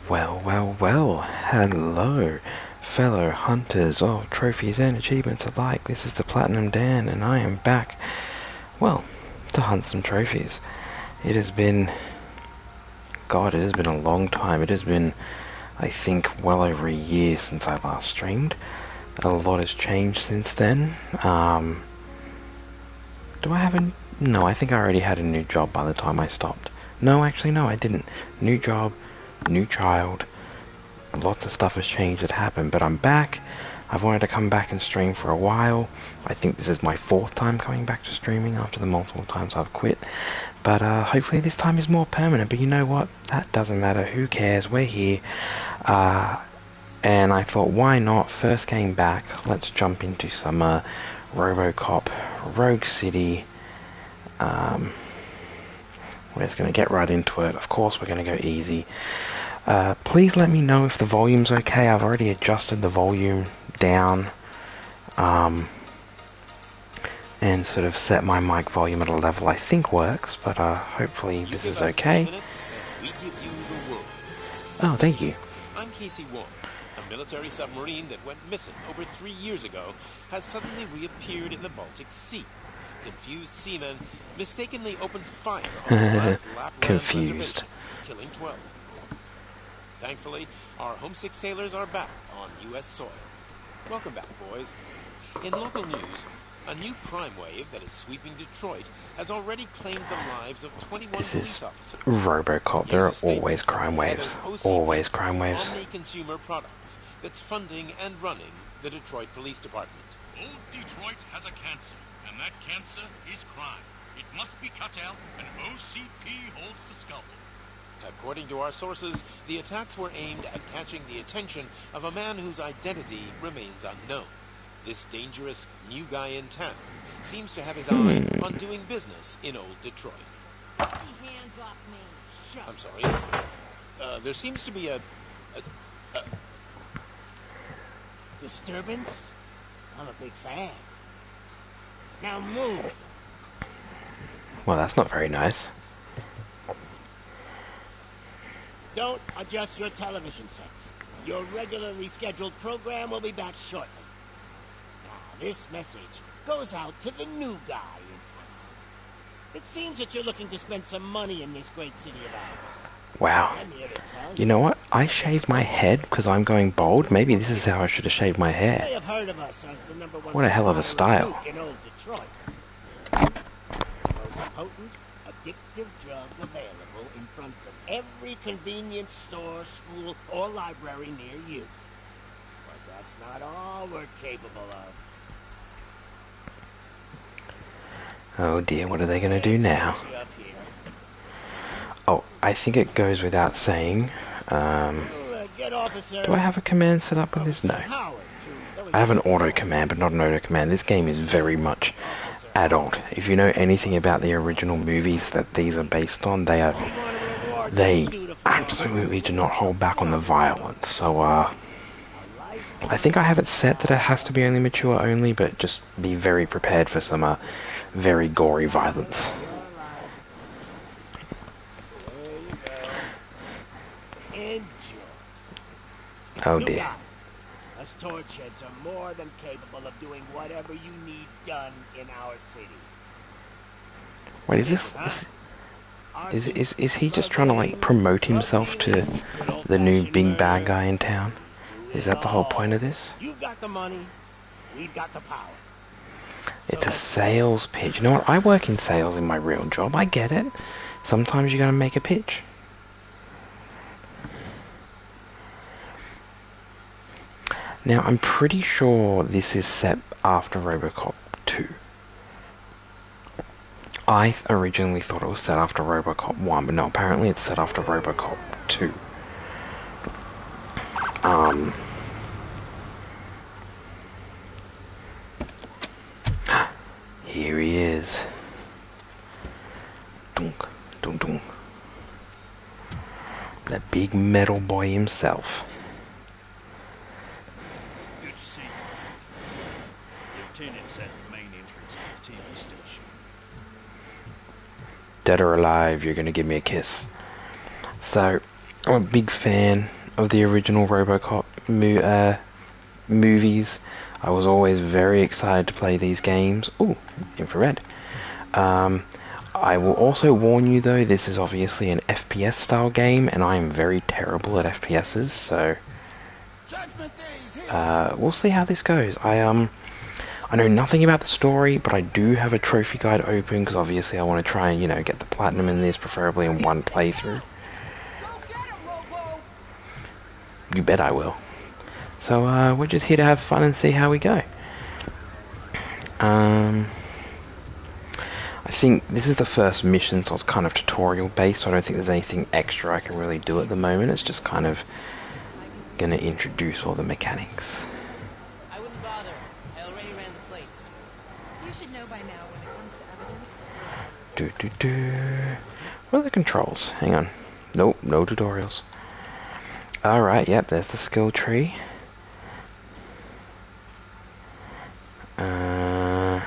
Well, well, well, hello, fellow hunters of trophies and achievements alike. This is the Platinum Dan, and I am back, well, to hunt some trophies. It has been, God, it has been a long time. It has been, I think, well over a year since I last streamed. A lot has changed since then. Do I have a... No, I think I already had a new job by the time I stopped. No, actually, no, I didn't. New job, new child. Lots of stuff has changed that happened, but I'm back. I've wanted to come back and stream for a while. I think this is my 4th time coming back to streaming after the multiple times I've quit. But hopefully this time is more permanent. But you know what? That doesn't matter. Who cares? We're here. And I thought, why not? First game back. Let's jump into some Robocop, Rogue City. We're just going to get right into it. Of course, we're going to go easy. Please let me know if the volume's okay. I've already adjusted the volume down and sort of set my mic volume at a level I think works, but hopefully this is okay. Oh, thank you. I'm Casey Wong. A military submarine that went missing over 3 years ago has suddenly reappeared in the Baltic Sea. Confused seamen mistakenly opened fire on the last Lapland Confused. killing 12. Thankfully, our homesick sailors are back on U.S. soil. Welcome back, boys. In local news, a new crime wave that is sweeping Detroit has already claimed the lives of 21 police officers. Robocop. There are always crime waves. Always crime waves. Consumer products that's funding and running the Detroit Police Department. Old Detroit has a cancer, and that cancer is crime. It must be cut out, and OCP holds the scalpel. According to our sources, the attacks were aimed at catching the attention of a man whose identity remains unknown. This dangerous new guy in town seems to have his eye on doing business in old Detroit. Hands off me. Shut. I'm sorry. There seems to be a disturbance? I'm a big fan. Now move. Well, that's not very nice. Don't adjust your television sets. Your regularly scheduled program will be back shortly. Now, this message goes out to the new guy in town. It seems that you're looking to spend some money in this great city of ours. Wow. I'm here to tell You know what? I shaved my head because I'm going bald. Maybe this is how I should have shaved my You hair. may have heard of us as the #1 What a hell of a style. in old Detroit. The most potent, addictive drug available in front of every convenience store, school, or library near you. But that's not all we're capable of. Oh dear, what are they going to do now? Oh, I think it goes without saying. Do I have a command set up with this? No. I have an auto command, but not an auto command. This game is very much adult. If you know anything about the original movies that these are based on, they absolutely do not hold back on the violence. So, I think I have it set that it has to be only mature only, but just be very prepared for some very gory violence. Oh dear. Us torchheads are more than capable of doing whatever you need done in our city. Wait, is he just trying to like promote himself to the new big bad guy in town? Is that the whole point of this? You've got the money, we've got the power. It's a sales pitch. You know what? I work in sales in my real job. I get it. Sometimes you gotta make a pitch. Now, I'm pretty sure this is set after Robocop 2. I originally thought it was set after Robocop 1, but no, apparently it's set after Robocop 2. Here he is. Dunk, dunk, dunk. The big metal boy himself. Good to see you. Lieutenant's at the main entrance to the TV station. Dead or alive, you're gonna give me a kiss. So, I'm a big fan of the original Robocop movies. I was always very excited to play these games. Ooh, infrared. I will also warn you though, this is obviously an FPS style game, and I am very terrible at FPSs, so we'll see how this goes. I know nothing about the story, but I do have a trophy guide open because obviously I want to try and, you know, get the platinum in this, preferably in one playthrough. You bet I will. So we're just here to have fun and see how we go. I think this is the first mission, so it's kind of tutorial based, so I don't think there's anything extra I can really do at the moment. It's just kind of going to introduce all the mechanics. I wouldn't bother. I already ran the plates. You should know by now when it comes to evidence. What are the controls? Hang on. Nope, no tutorials. Alright, yep, there's the skill tree. Yeah.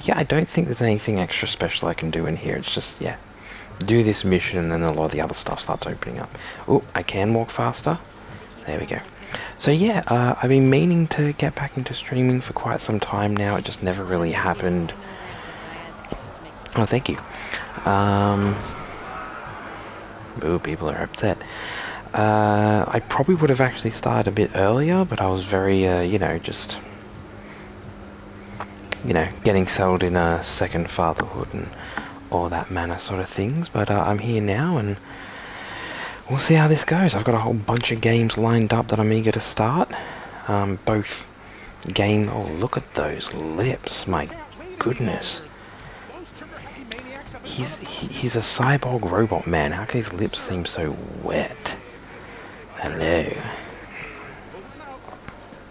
Yeah, I don't think there's anything extra special I can do in here. It's just, yeah, do this mission and then a lot of the other stuff starts opening up. Oh, I can walk faster. There we go. So yeah, I've been meaning to get back into streaming for quite some time now. It just never really happened. Oh, thank you. Ooh, people are upset. I probably would have actually started a bit earlier, but I was very, you know, just, you know, getting settled in a second fatherhood and all that manner sort of things. But I'm here now, and we'll see how this goes. I've got a whole bunch of games lined up that I'm eager to start. Both game. Oh, look at those lips! My goodness. He's a cyborg robot man. How can his lips seem so wet? Hello.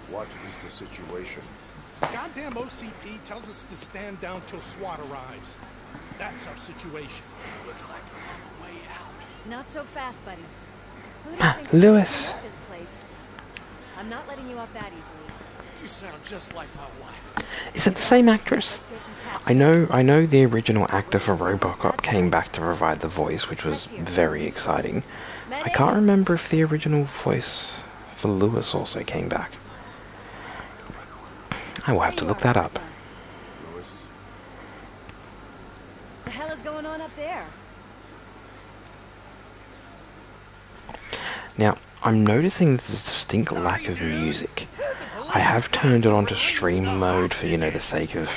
What is the situation? Goddamn OCP tells us to stand down till SWAT arrives. That's our situation. Looks like we're on the way out. Not so fast, buddy. Who do you think is Lewis. gonna clean up this place? I'm not letting you off that easily. You sound just like my wife. Is it the same actress? Let's get you patched. I know the original actor for Robocop came back to provide the voice, which was very exciting. I can't remember if the original voice for Lewis also came back. I will have to look that up. Lewis? The hell is going on up there? Now, I'm noticing there's a distinct lack of music. I have turned it on to stream mode for, you know, the sake of...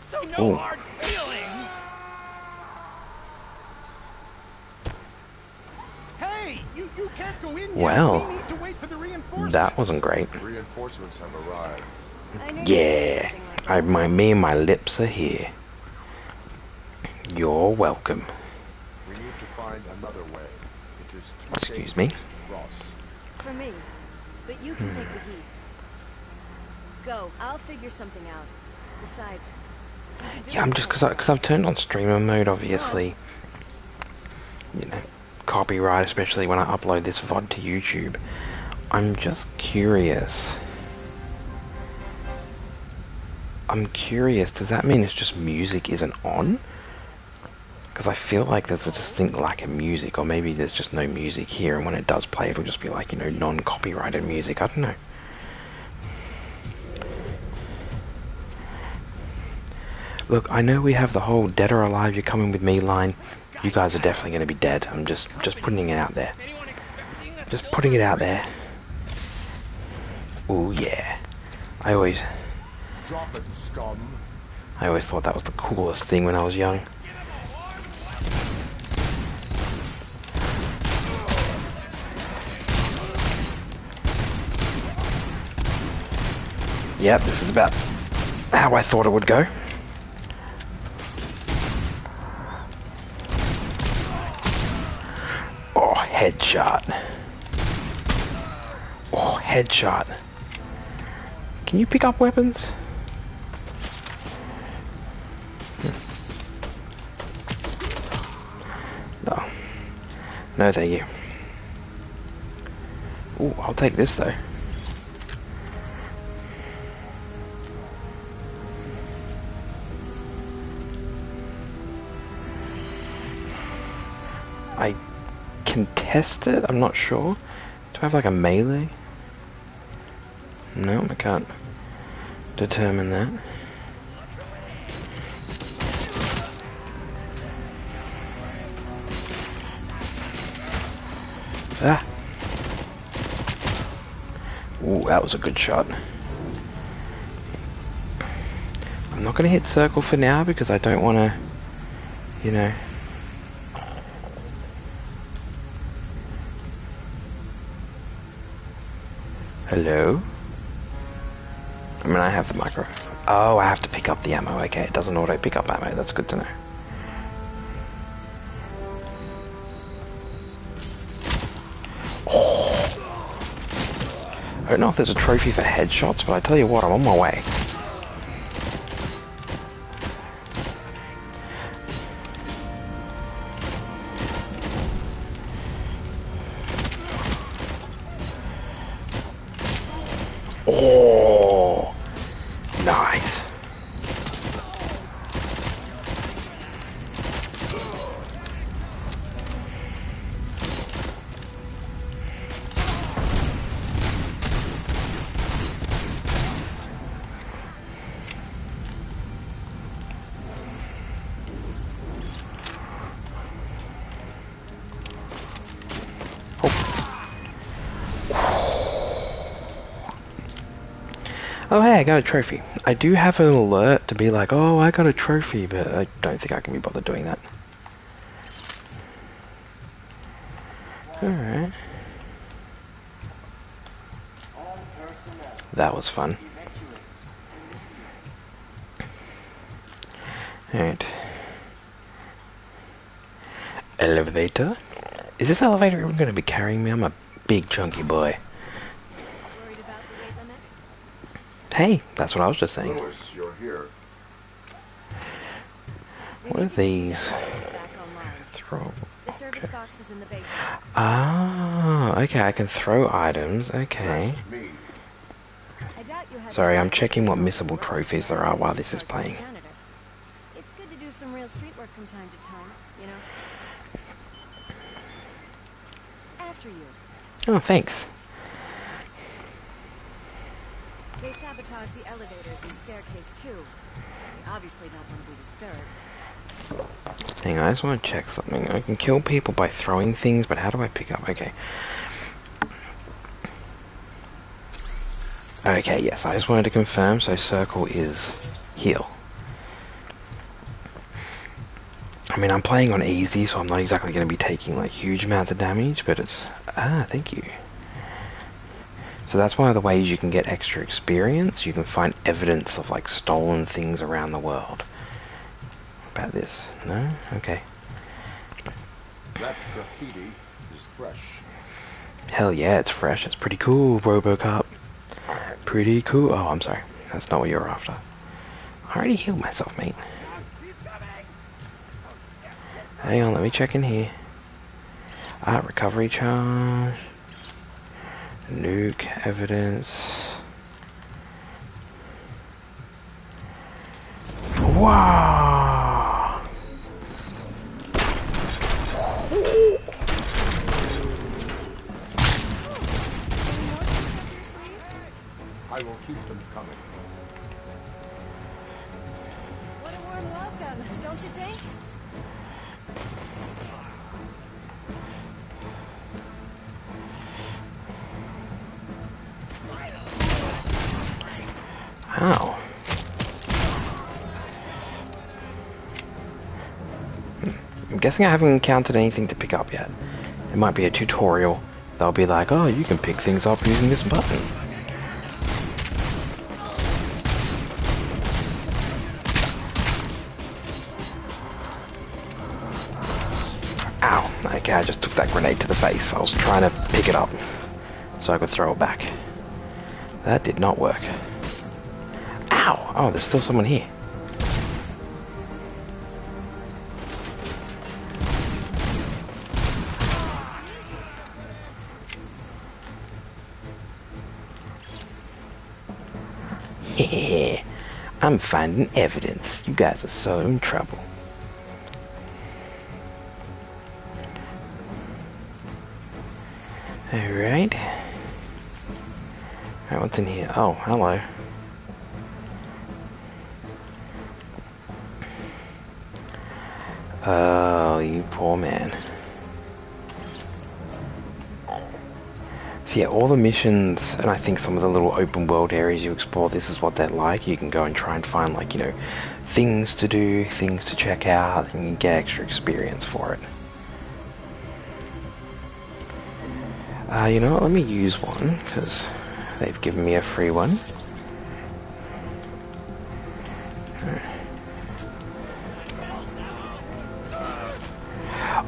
So no Ooh. hard feelings. Hey, you can't go in yet. Well, We need to wait for the reinforcements. that wasn't great. Reinforcements have arrived. I knew you'd say Yeah, something like that. me and my lips are here. You're welcome. We need to find another way. It is to Excuse take me? this to Ross. For me. But you can take the heat. Go. I'll figure something out. Besides, you can do Yeah, I'm it just yourself. because I've turned on streamer mode, obviously. You know, copyright, especially when I upload this VOD to YouTube. I'm just curious. Does that mean it's just music isn't on? Because I feel like there's a distinct lack of music, or maybe there's just no music here, and when it does play, it'll just be like, you know, non-copyrighted music. I don't know. Look, I know we have the whole dead or alive, you're coming with me line. You guys are definitely going to be dead. I'm just putting it out there. Just putting it out there. Ooh, yeah. I always Drop it, scum. thought that was the coolest thing when I was young. Yep, this is about how I thought it would go. Oh, headshot. Oh, headshot. Can you pick up weapons? No. No, thank you. Ooh, I'll take this though. contest it? I'm not sure. Do I have like a melee? No, I can't determine that. Ah! Ooh, that was a good shot. I'm not gonna hit circle for now because I don't wanna, you know. Hello? I mean, I have the micro. Oh, I have to pick up the ammo. Okay, it doesn't auto pick up ammo. That's good to know. I don't know if there's a trophy for headshots, but I tell you what, I'm on my way. Oh, nice. Oh hey, I got a trophy. I do have an alert to be like, oh, I got a trophy, but I don't think I can be bothered doing that. Alright. That was fun. Alright. Elevator? Is this elevator even going to be carrying me? I'm a big chunky boy. Hey, that's what I was just saying. Lewis, you're here. What are these? Throw. The service box is in the basement. Ah, okay, I can throw items, okay. That's me. I doubt you had Sorry, to I'm checking what missable trophies there are while this is playing. It's good to do some real street work from time to time, you know? After you. Oh, thanks. They sabotaged the elevators and staircase too. They obviously don't want to be disturbed. Hang on, I just want to check something. I can kill people by throwing things, but how do I pick up? Okay. Okay, yes, I just wanted to confirm, so circle is heal. I mean, I'm playing on easy, so I'm not exactly going to be taking like huge amounts of damage, but it's... Ah, thank you. So that's one of the ways you can get extra experience. You can find evidence of like stolen things around the world. What about this? No? Okay. That graffiti is fresh. Hell yeah, it's fresh. It's pretty cool, Robocop. Pretty cool. Oh, I'm sorry. That's not what you were after. I already healed myself, mate. Hang on, let me check in here. Recovery charge. Nuke evidence. Wow! I will keep them coming. What a warm welcome, don't you think? Ow. I'm guessing I haven't encountered anything to pick up yet. It might be a tutorial. They'll be like, oh, you can pick things up using this button. Ow. Okay, I just took that grenade to the face. I was trying to pick it up so I could throw it back. That did not work. Ow! Oh, there's still someone here. Hehehe. I'm finding evidence. You guys are so in trouble. Alright. Alright, what's in here? Oh, hello. Oh, you poor man. So yeah, all the missions, and I think some of the little open world areas you explore, this is what they're like. You can go and try and find, like, you know, things to do, things to check out, and you get extra experience for it. You know what, let me use one, because they've given me a free one.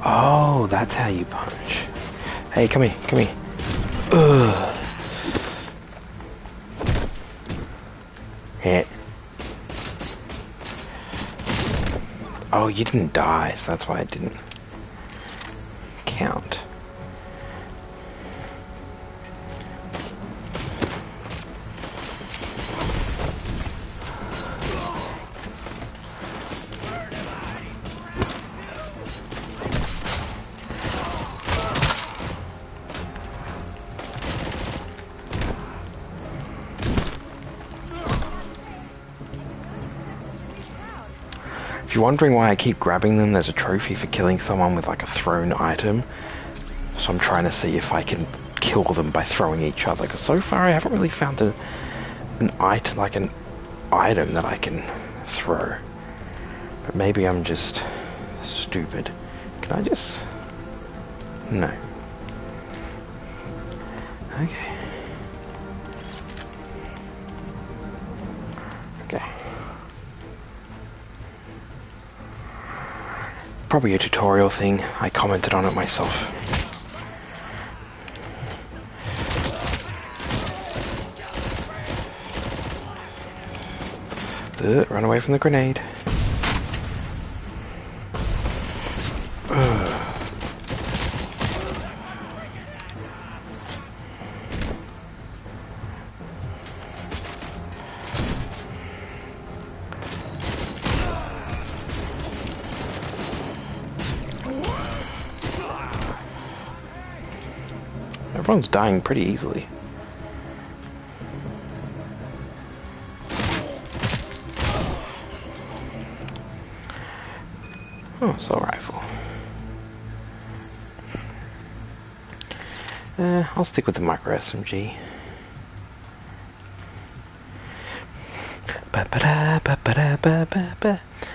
Oh, that's how you punch. Hey, come here, come here. Ugh. Hit. Oh, you didn't die, so that's why it didn't count. If you're wondering why I keep grabbing them, there's a trophy for killing someone with like a thrown item. So I'm trying to see if I can kill them by throwing each other. Because so far I haven't really found an item, like an item that I can throw. But maybe I'm just stupid. Can I just... No. Okay. Okay. Probably a tutorial thing. I commented on it myself. Run away from the grenade. Everyone's dying pretty easily. Oh, assault rifle. I'll stick with the micro SMG.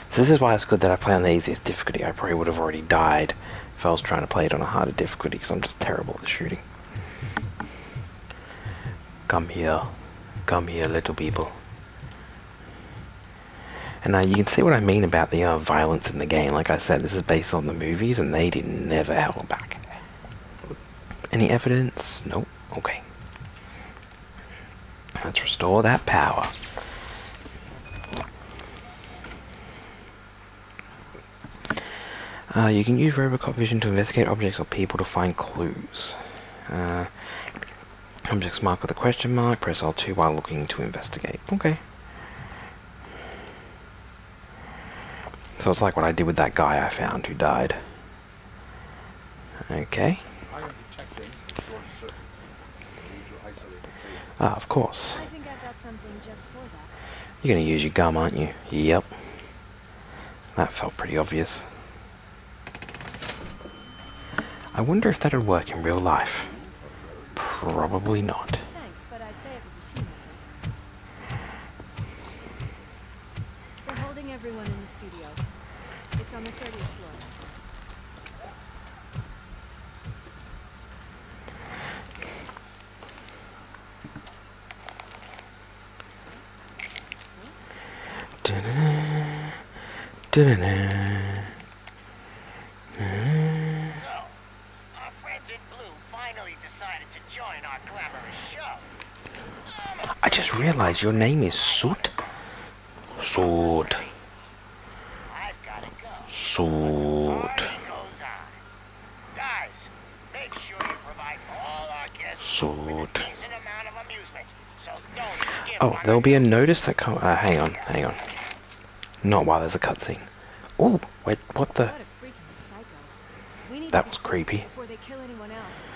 So this is why it's good that I play on the easiest difficulty. I probably would have already died if I was trying to play it on a harder difficulty, because I'm just terrible at shooting. Come here, little people. And you can see what I mean about the violence in the game. Like I said, this is based on the movies, and they did never held back. Any evidence? Nope. Okay. Let's restore that power. You can use Robocop vision to investigate objects or people to find clues. Objects marked with a question mark, press L2 while looking to investigate. Okay. So it's like what I did with that guy I found who died. Okay. I am detecting short circuit. I need to isolate the cable. Ah, of course. I think I've got something just for that. You're gonna use your gum, aren't you? Yep. That felt pretty obvious. I wonder if that'd work in real life. Probably not. Thanks, but I'd say it was a team effort. They're holding everyone in the studio. It's on the 30th floor. Da-da-da. Da-da-da. Our friends in blue finally decided to join our glamorous show. I just realized your name is Soot. Soot. I've gotta go. Soot. Party goes on. Guys, make sure you provide all our guests Soot. with a decent amount of amusement. So don't skip Oh, on there'll the be a notice that comes. Hang on. Not while there's a cutscene. Oh, wait, what the? What a freaking psycho. We need That to was be quick creepy. before they kill anyone else.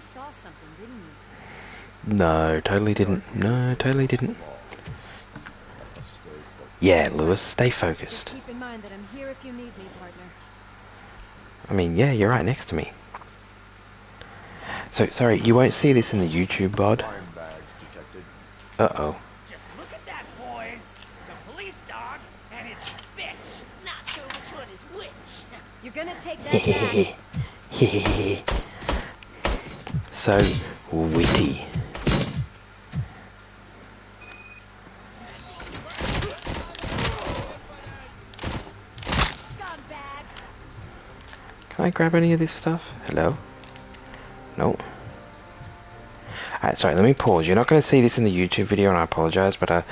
You saw something, didn't you? No, totally didn't. No, totally didn't. I must stay focused. Yeah, Lewis, stay Just focused. keep in mind that I'm here if you need me, partner. I mean, yeah, you're right next to me. So, sorry, you won't see this in the YouTube bod. Slime bags detected. Uh-oh. Just look at that, boys. The police dog and its bitch. Not sure which one is which. You're gonna take that back. So witty. Scumbag. Can I grab any of this stuff? Hello? Nope. Alright, sorry, let me pause. You're not going to see this in the YouTube video, and I apologize, but I'm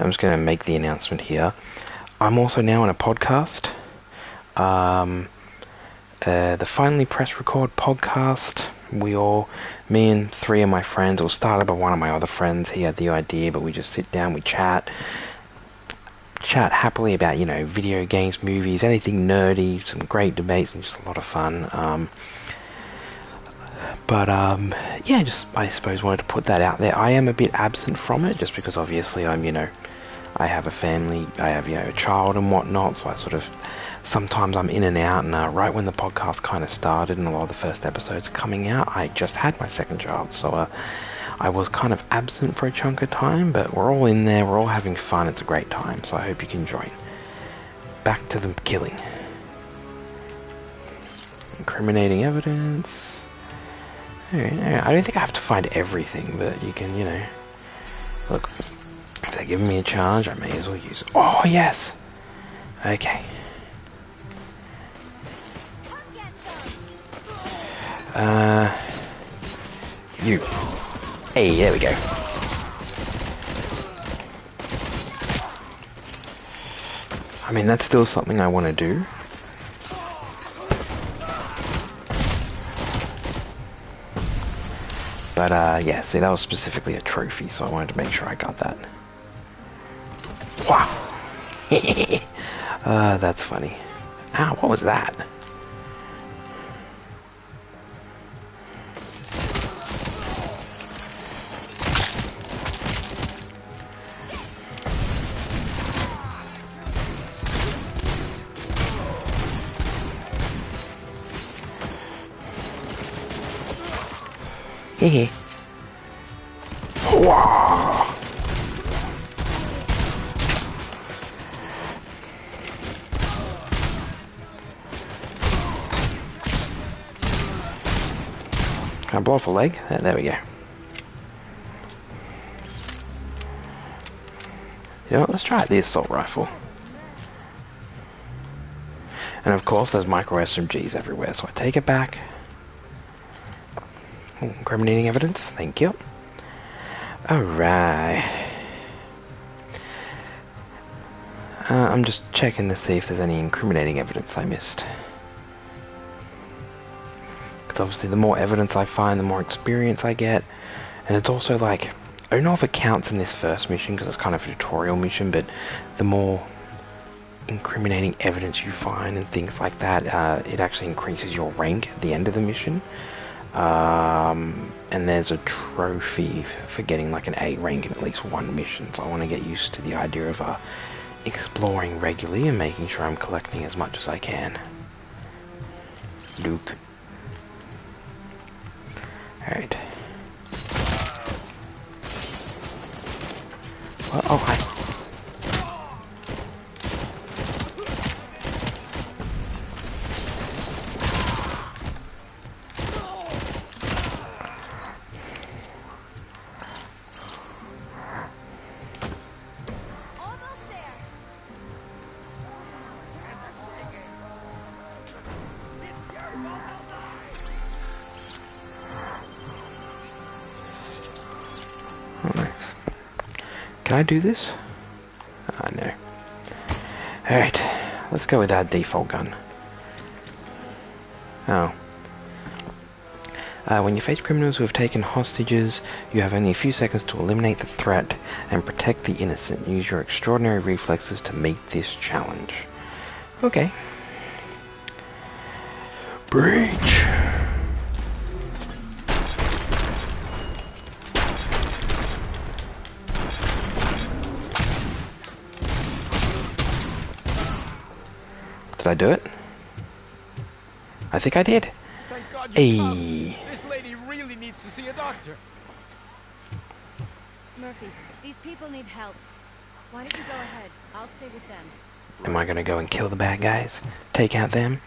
just going to make the announcement here. I'm also now in a podcast. The Finally Press Record podcast. Me and 3 of my friends, it was started by one of my other friends. He had the idea, but we just sit down, we chat happily about, you know, video games, movies, anything nerdy, some great debates, and just a lot of fun. Yeah, just, I suppose, wanted to put that out there. I am a bit absent from it, just because obviously I'm, you know, I have a family, I have, you know, a child and whatnot, so I sort of, sometimes I'm in and out, and right when the podcast kind of started and a lot of the first episodes coming out, I just had my second child, so I was kind of absent for a chunk of time, but we're all in there, we're all having fun, it's a great time, so I hope you can join. Back to the killing. Incriminating evidence. Alright, I don't think I have to find everything, but you can, you know, look, if they're giving me a charge, I may as well use it. Oh, yes! Okay. You. Hey, there we go. I mean, that's still something I want to do. But, yeah, see, that was specifically a trophy, so I wanted to make sure I got that. Wow! That's funny. Ow, what was that? Hehe. Wow. Can I blow off a leg? There we go. You know what, let's try the assault rifle. And of course there's micro SMGs everywhere, so I take it back. Ooh, incriminating evidence, thank you. Alright. I'm just checking to see if there's any incriminating evidence I missed. Because obviously the more evidence I find, the more experience I get. And it's also like, I don't know if it counts in this first mission because it's kind of a tutorial mission, but the more incriminating evidence you find and things like that, it actually increases your rank at the end of the mission. And there's a trophy for getting like an A rank in at least one mission, so I want to get used to the idea of exploring regularly and making sure I'm collecting as much as I can. Luke. Alright. Well, oh, hi. Can I do this? No. Alright, let's go with our default gun. Oh. When you face criminals who have taken hostages, you have only a few seconds to eliminate the threat and protect the innocent. Use your extraordinary reflexes to meet this challenge. Okay. Breach! Did I do it? I think I did. Thank God you Hey. come. This lady really needs to see a doctor. Murphy, these people need help. Why don't you go ahead? I'll stay with them. Am I gonna go and kill the bad guys? Take out them?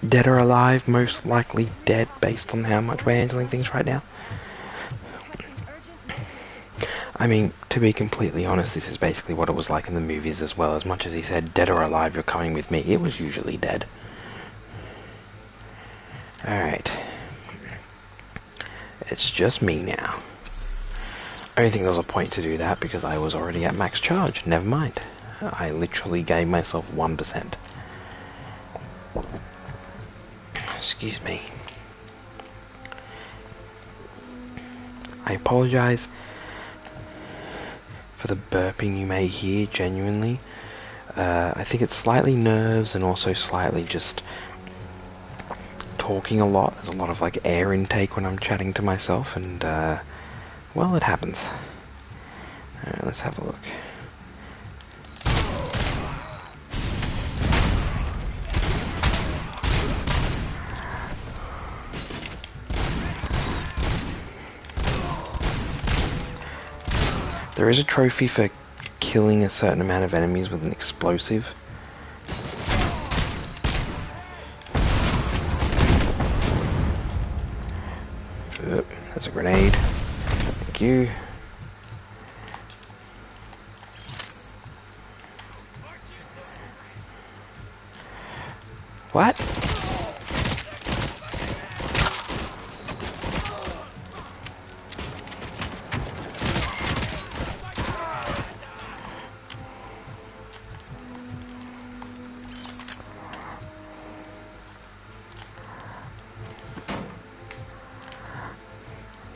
Dead or alive? Most likely dead based on how much we're handling things right now. Requesting urgent medical assistance. I mean, to be completely honest, this is basically what it was like in the movies as well. As much as he said, dead or alive, you're coming with me, it was usually dead. Alright. It's just me now. I don't think there was a point to do that because I was already at max charge. Never mind. I literally gave myself 1%. Excuse me. I apologize for the burping you may hear, genuinely. I think it's slightly nerves and also slightly just talking a lot. There's a lot of like air intake when I'm chatting to myself, and well, it happens. Alright, let's have a look. There is a trophy for killing a certain amount of enemies with an explosive. Oop, that's a grenade. Thank you. What?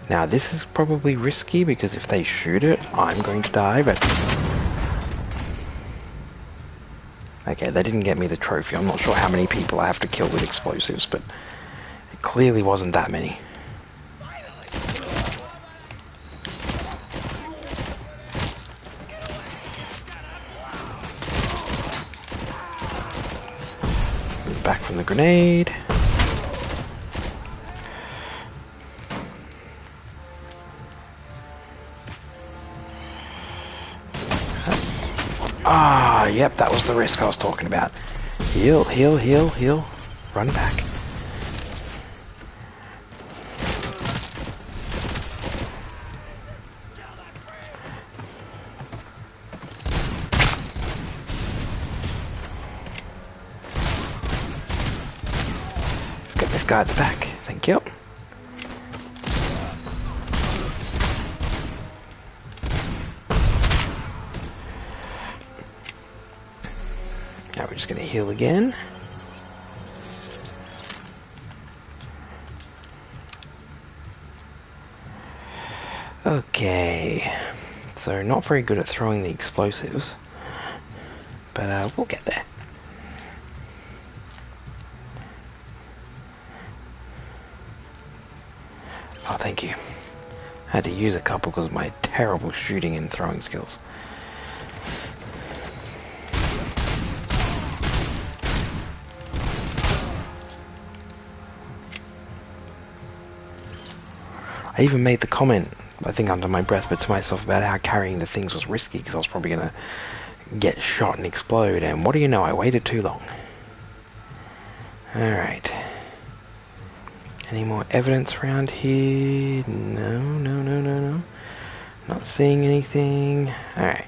Now this is probably risky because if they shoot it, I'm going to die, but... Okay, they didn't get me the trophy. I'm not sure how many people I have to kill with explosives, but it clearly wasn't that many. Back from the grenade. Ah, yep, that was the risk I was talking about. Heal, heal, heal, heal. Run back. Let's get this guy at the back. Thank you. Now we're just going to heal again. Okay, so not very good at throwing the explosives, but we'll get there. Oh, thank you. I had to use a couple because of my terrible shooting and throwing skills. I even made the comment, I think under my breath, but to myself, about how carrying the things was risky because I was probably going to get shot and explode, and what do you know, I waited too long. Alright. Any more evidence around here? No, no, no, no, no. Not seeing anything. Alright.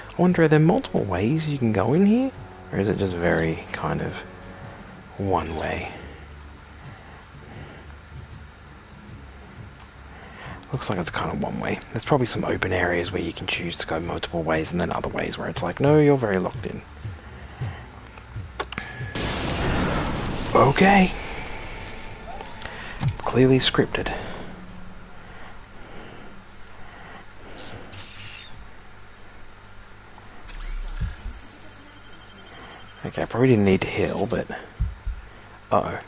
I wonder, are there multiple ways you can go in here? Or is it just very kind of one way? Looks like it's kind of one way. There's probably some open areas where you can choose to go multiple ways, and then other ways where it's like, no, you're very locked in. Okay. Clearly scripted. Okay, I probably didn't need to heal, but... Uh-oh.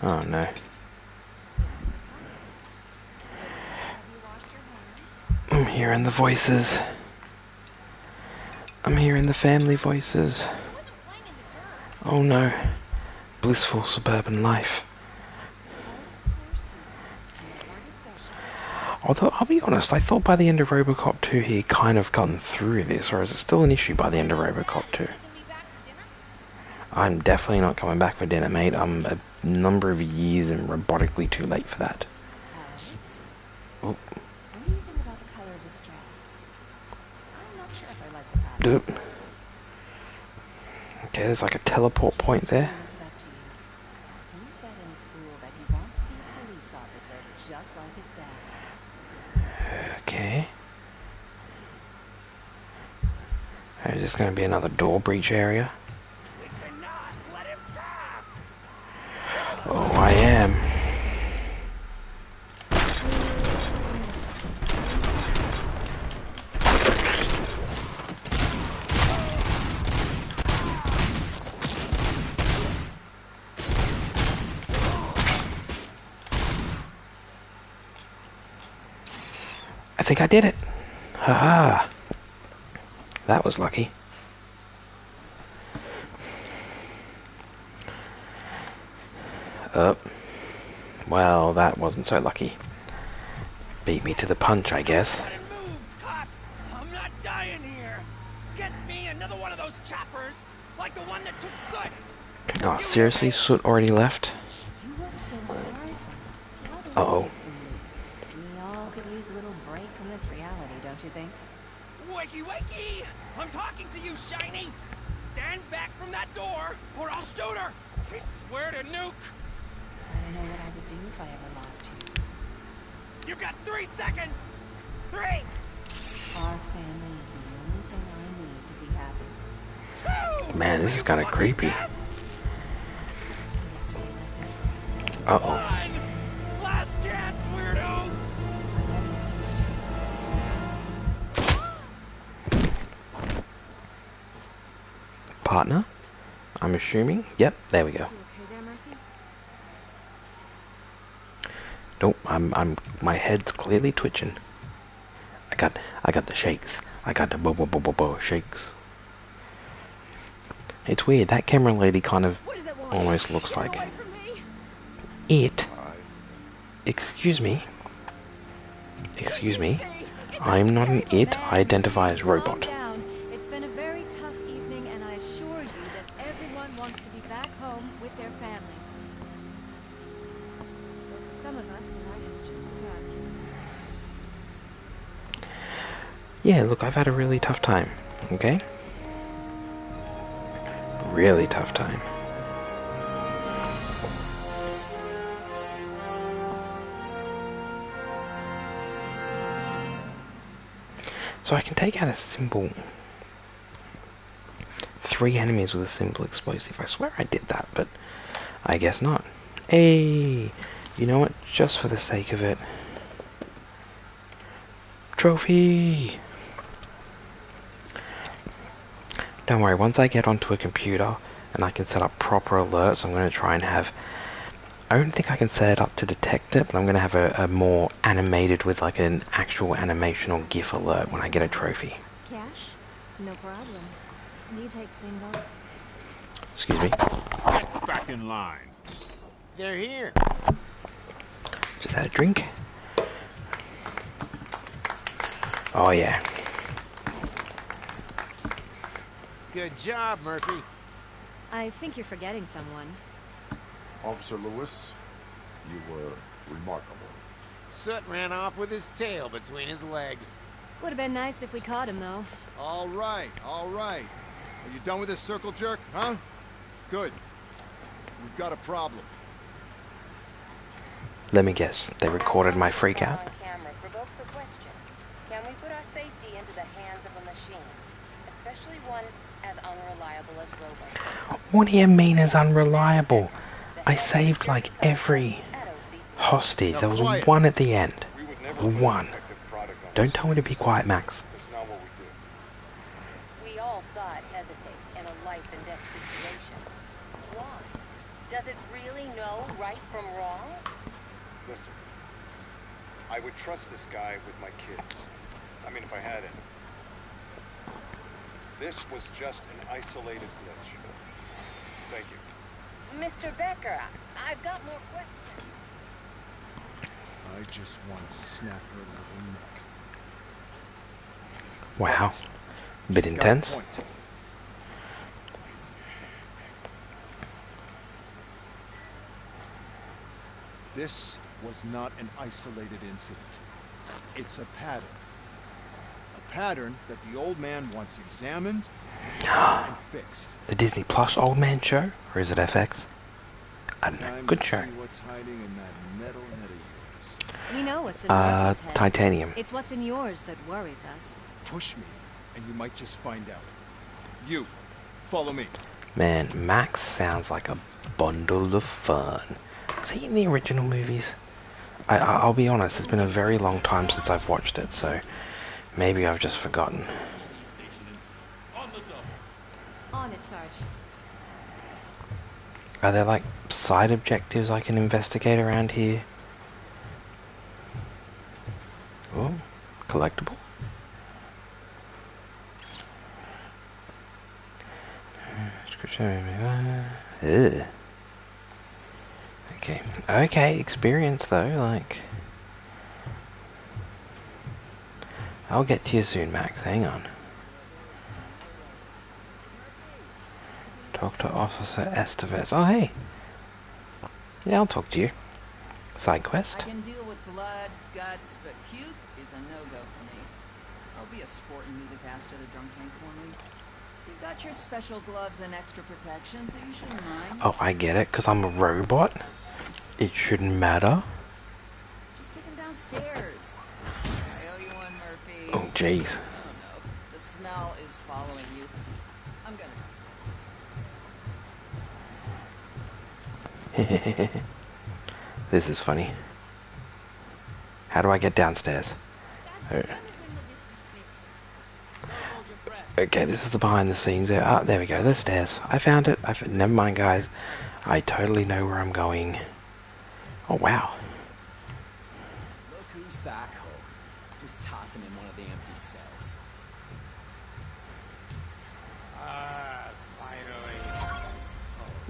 Oh no. It's a surprise. Have you washed your hands? I'm hearing the voices. I'm hearing the family voices. I wasn't playing in the dirt. Oh no. Blissful suburban life. Of course you do. No more discussion. Although, I'll be honest, I thought by the end of Robocop 2 he had kind of gotten through this, or is it still an issue by the end of Robocop 2? I'm definitely not coming back for dinner, mate. I'm a number of years and robotically too late for that. Alex, Oh, what do you think about the color of this dress? I'm not sure if I like the pattern. doop. Okay, there's like a teleport point there. It's up to you. He said in school that he wants to be a police officer, just like his dad. Okay. Is this going to be another door breach area? Oh, I am. I think I did it. Haha. That was lucky. Oh. Well, that wasn't so lucky. Beat me to the punch, I guess. Move, Scott! I'm not dying here! Get me another one of those choppers, like the one that took Soot! Oh, seriously? Soot already left? You work so hard. Uh-oh. We all could use a little break from this reality, don't you think? Wakey, wakey! I'm talking to you, Shiny! Stand back from that door, or I'll shoot her! I swear to nuke! I don't know what I would do if I ever lost you. You got 3 seconds! 3! Our family is the only thing I need to be happy. 2! Man, this is kind of creepy. It'll stay like this forever. Uh-oh. 1! Last chance, weirdo! I love you so much, Alex. Partner? I'm assuming? Yep, there we go. You okay there, Murphy? Nope, my head's clearly twitching. I got the shakes. I got the bo shakes. It's weird, that camera lady kind of What does it want? almost looks Get like away from me. it. Excuse me. Excuse me. I'm not an it, I identify as robot. Calm down. It's been a very tough evening, and I assure you that everyone wants to be back home with their families. Though for some of us, the night has just begun. Yeah, look, I've had a really tough time, okay? Really tough time. So I can take out a simple 3 enemies with a simple explosive. I swear I did that, but I guess not. Hey, you know what? Just for the sake of it. Trophy! Don't worry, once I get onto a computer and I can set up proper alerts, I'm going to try and have... I don't think I can set it up to detect it, but I'm going to have a more animated with like an actual animation or GIF alert when I get a trophy. Cash? No problem. You take singles. Excuse me. Get back in line. They're here. Just had a drink. Oh yeah. Good job, Murphy. I think you're forgetting someone. Officer Lewis, you were remarkable. Soot ran off with his tail between his legs. Would have been nice if we caught him, though. All right, all right. Are you done with this circle jerk, huh? Good. We've got a problem. Let me guess, they recorded my freak out? On camera provokes a question. Can we put our safety into the hands of a machine, especially one as unreliable as Robocop? What do you mean as unreliable? I saved like every hostage. There was one at the end. One. Don't tell me to be quiet, Max. That's not what we do. We all saw it hesitate in a life and death situation. Why? Does it really know right from wrong? Listen, I would trust this guy with my kids. I mean, if I had any. This was just an isolated glitch. Thank you. Mr. Becker, I've got more questions. I just want to snap her little neck. Wow. A bit She's got a intense. point. This was not an isolated incident. It's a pattern. A pattern that the old man wants examined and fixed. The Disney Plus Old Man show? Or is it FX? I don't know. Time Good to show. see what's hiding in that metal head of yours. We know what's in Murphy's head. Titanium. It's what's in yours that worries us. Push me, and you might just find out. You, follow me. Man, Max sounds like a bundle of fun. Was he in the original movies? I'll be honest, it's been a very long time since I've watched it, so maybe I've just forgotten. On it, Sarge. Are there like side objectives I can investigate around here? Oh, collectible. Ugh. Okay. Okay, experience though, like. I'll get to you soon, Max. Hang on. Talk to Officer Estevez. Oh, hey. Yeah, I'll talk to you. Side quest. I can deal with blood, guts, but puke is a no-go for me. I'll be a sport and move his ass to the drunk tank for me. You got your special gloves and extra protection, so you shouldn't mind. Oh, I get it, because I'm a robot. It shouldn't matter. Just take him downstairs. I owe you one, Murphy. Oh, jeez. Oh no, the smell is following you. I'm gonna... This is funny. How do I get downstairs? Okay, this is the behind the scenes. There we go, the stairs. I found it. Never mind, guys. I totally know where I'm going. Oh, wow. Look who's back home. Just toss him in one of the empty cells.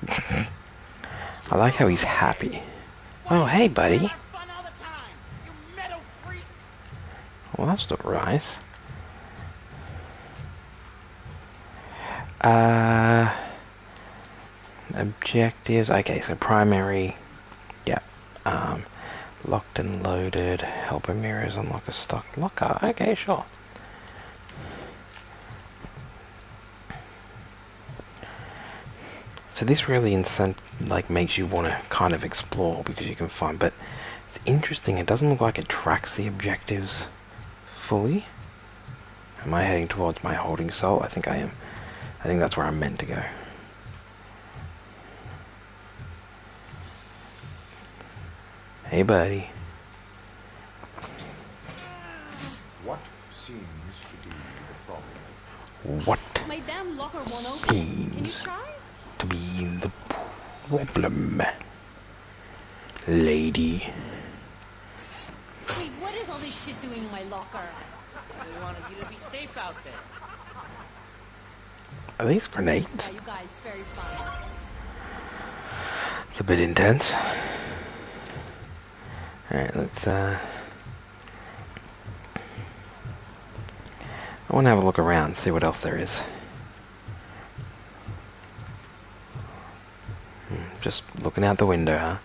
Finally. I like how he's happy. Oh, hey, buddy. Fun all the time, you metal freak. Well, that's not right. Objectives. Okay, so primary. Yeah. Locked and loaded. Helper mirrors unlock a stock locker. Okay, sure. So this really makes you want to kind of explore because you can find, but it's interesting. It doesn't look like it tracks the objectives fully. Am I heading towards my holding cell? I think I am. I think that's where I'm meant to go. Hey, buddy. What seems to be the problem? What My damn locker won't open. Can you try? to be the problem, lady? Wait, what is all this shit doing in my locker? They wanted you to be safe out there. Are these grenades? Yeah, you guys, very fun. It's a bit intense. Alright, let's I want to have a look around, see what else there is. Just looking out the window, huh?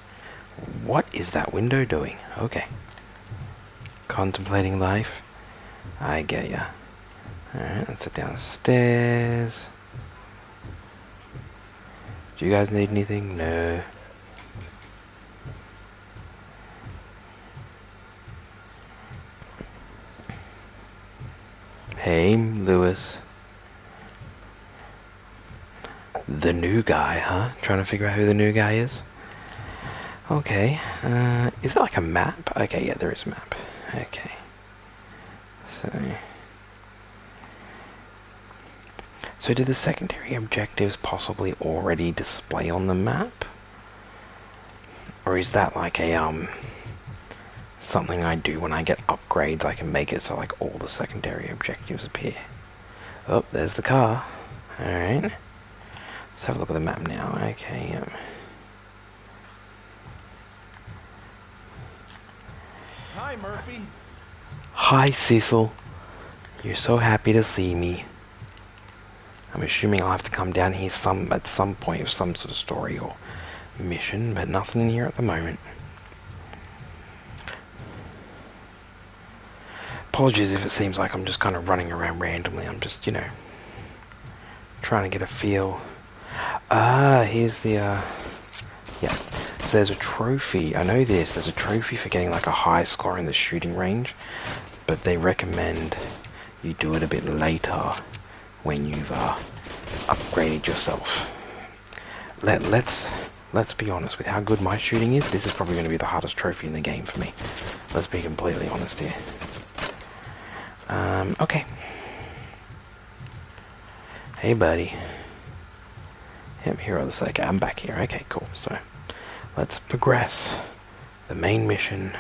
What is that window doing? Okay. Contemplating life. I get ya. Alright, let's sit downstairs. Do you guys need anything? No. Hey, Lewis. The new guy, huh? Trying to figure out who the new guy is? Okay. Is that like a map? Okay, yeah, there is a map. Okay. So do the secondary objectives possibly already display on the map? Or is that like a, something I do when I get upgrades? I can make it so like all the secondary objectives appear. Oh, there's the car. Alright. Let's have a look at the map now. Okay, Hi, Murphy. Hi, Cecil. You're so happy to see me. I'm assuming I'll have to come down here at some point with some sort of story or mission, but nothing in here at the moment. Apologies if it seems like I'm just kind of running around randomly. I'm just, you know, trying to get a feel. Ah, here's the, yeah. So there's a trophy. I know this. There's a trophy for getting like a high score in the shooting range, but they recommend you do it a bit later when you've upgraded yourself. Let's be honest with how good my shooting is. This is probably going to be the hardest trophy in the game for me. Let's be completely honest here. Okay. Hey, buddy. Yep, here on the second. I'm back here. Okay, cool. So, let's progress the main mission.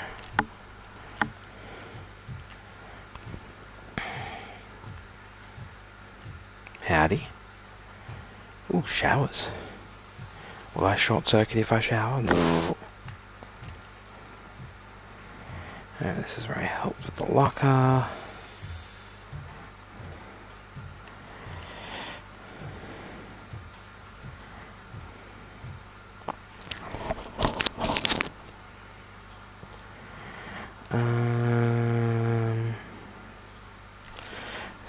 Howdy. Ooh, showers. Will I short circuit if I shower? No. Alright, this is where I helped with the locker.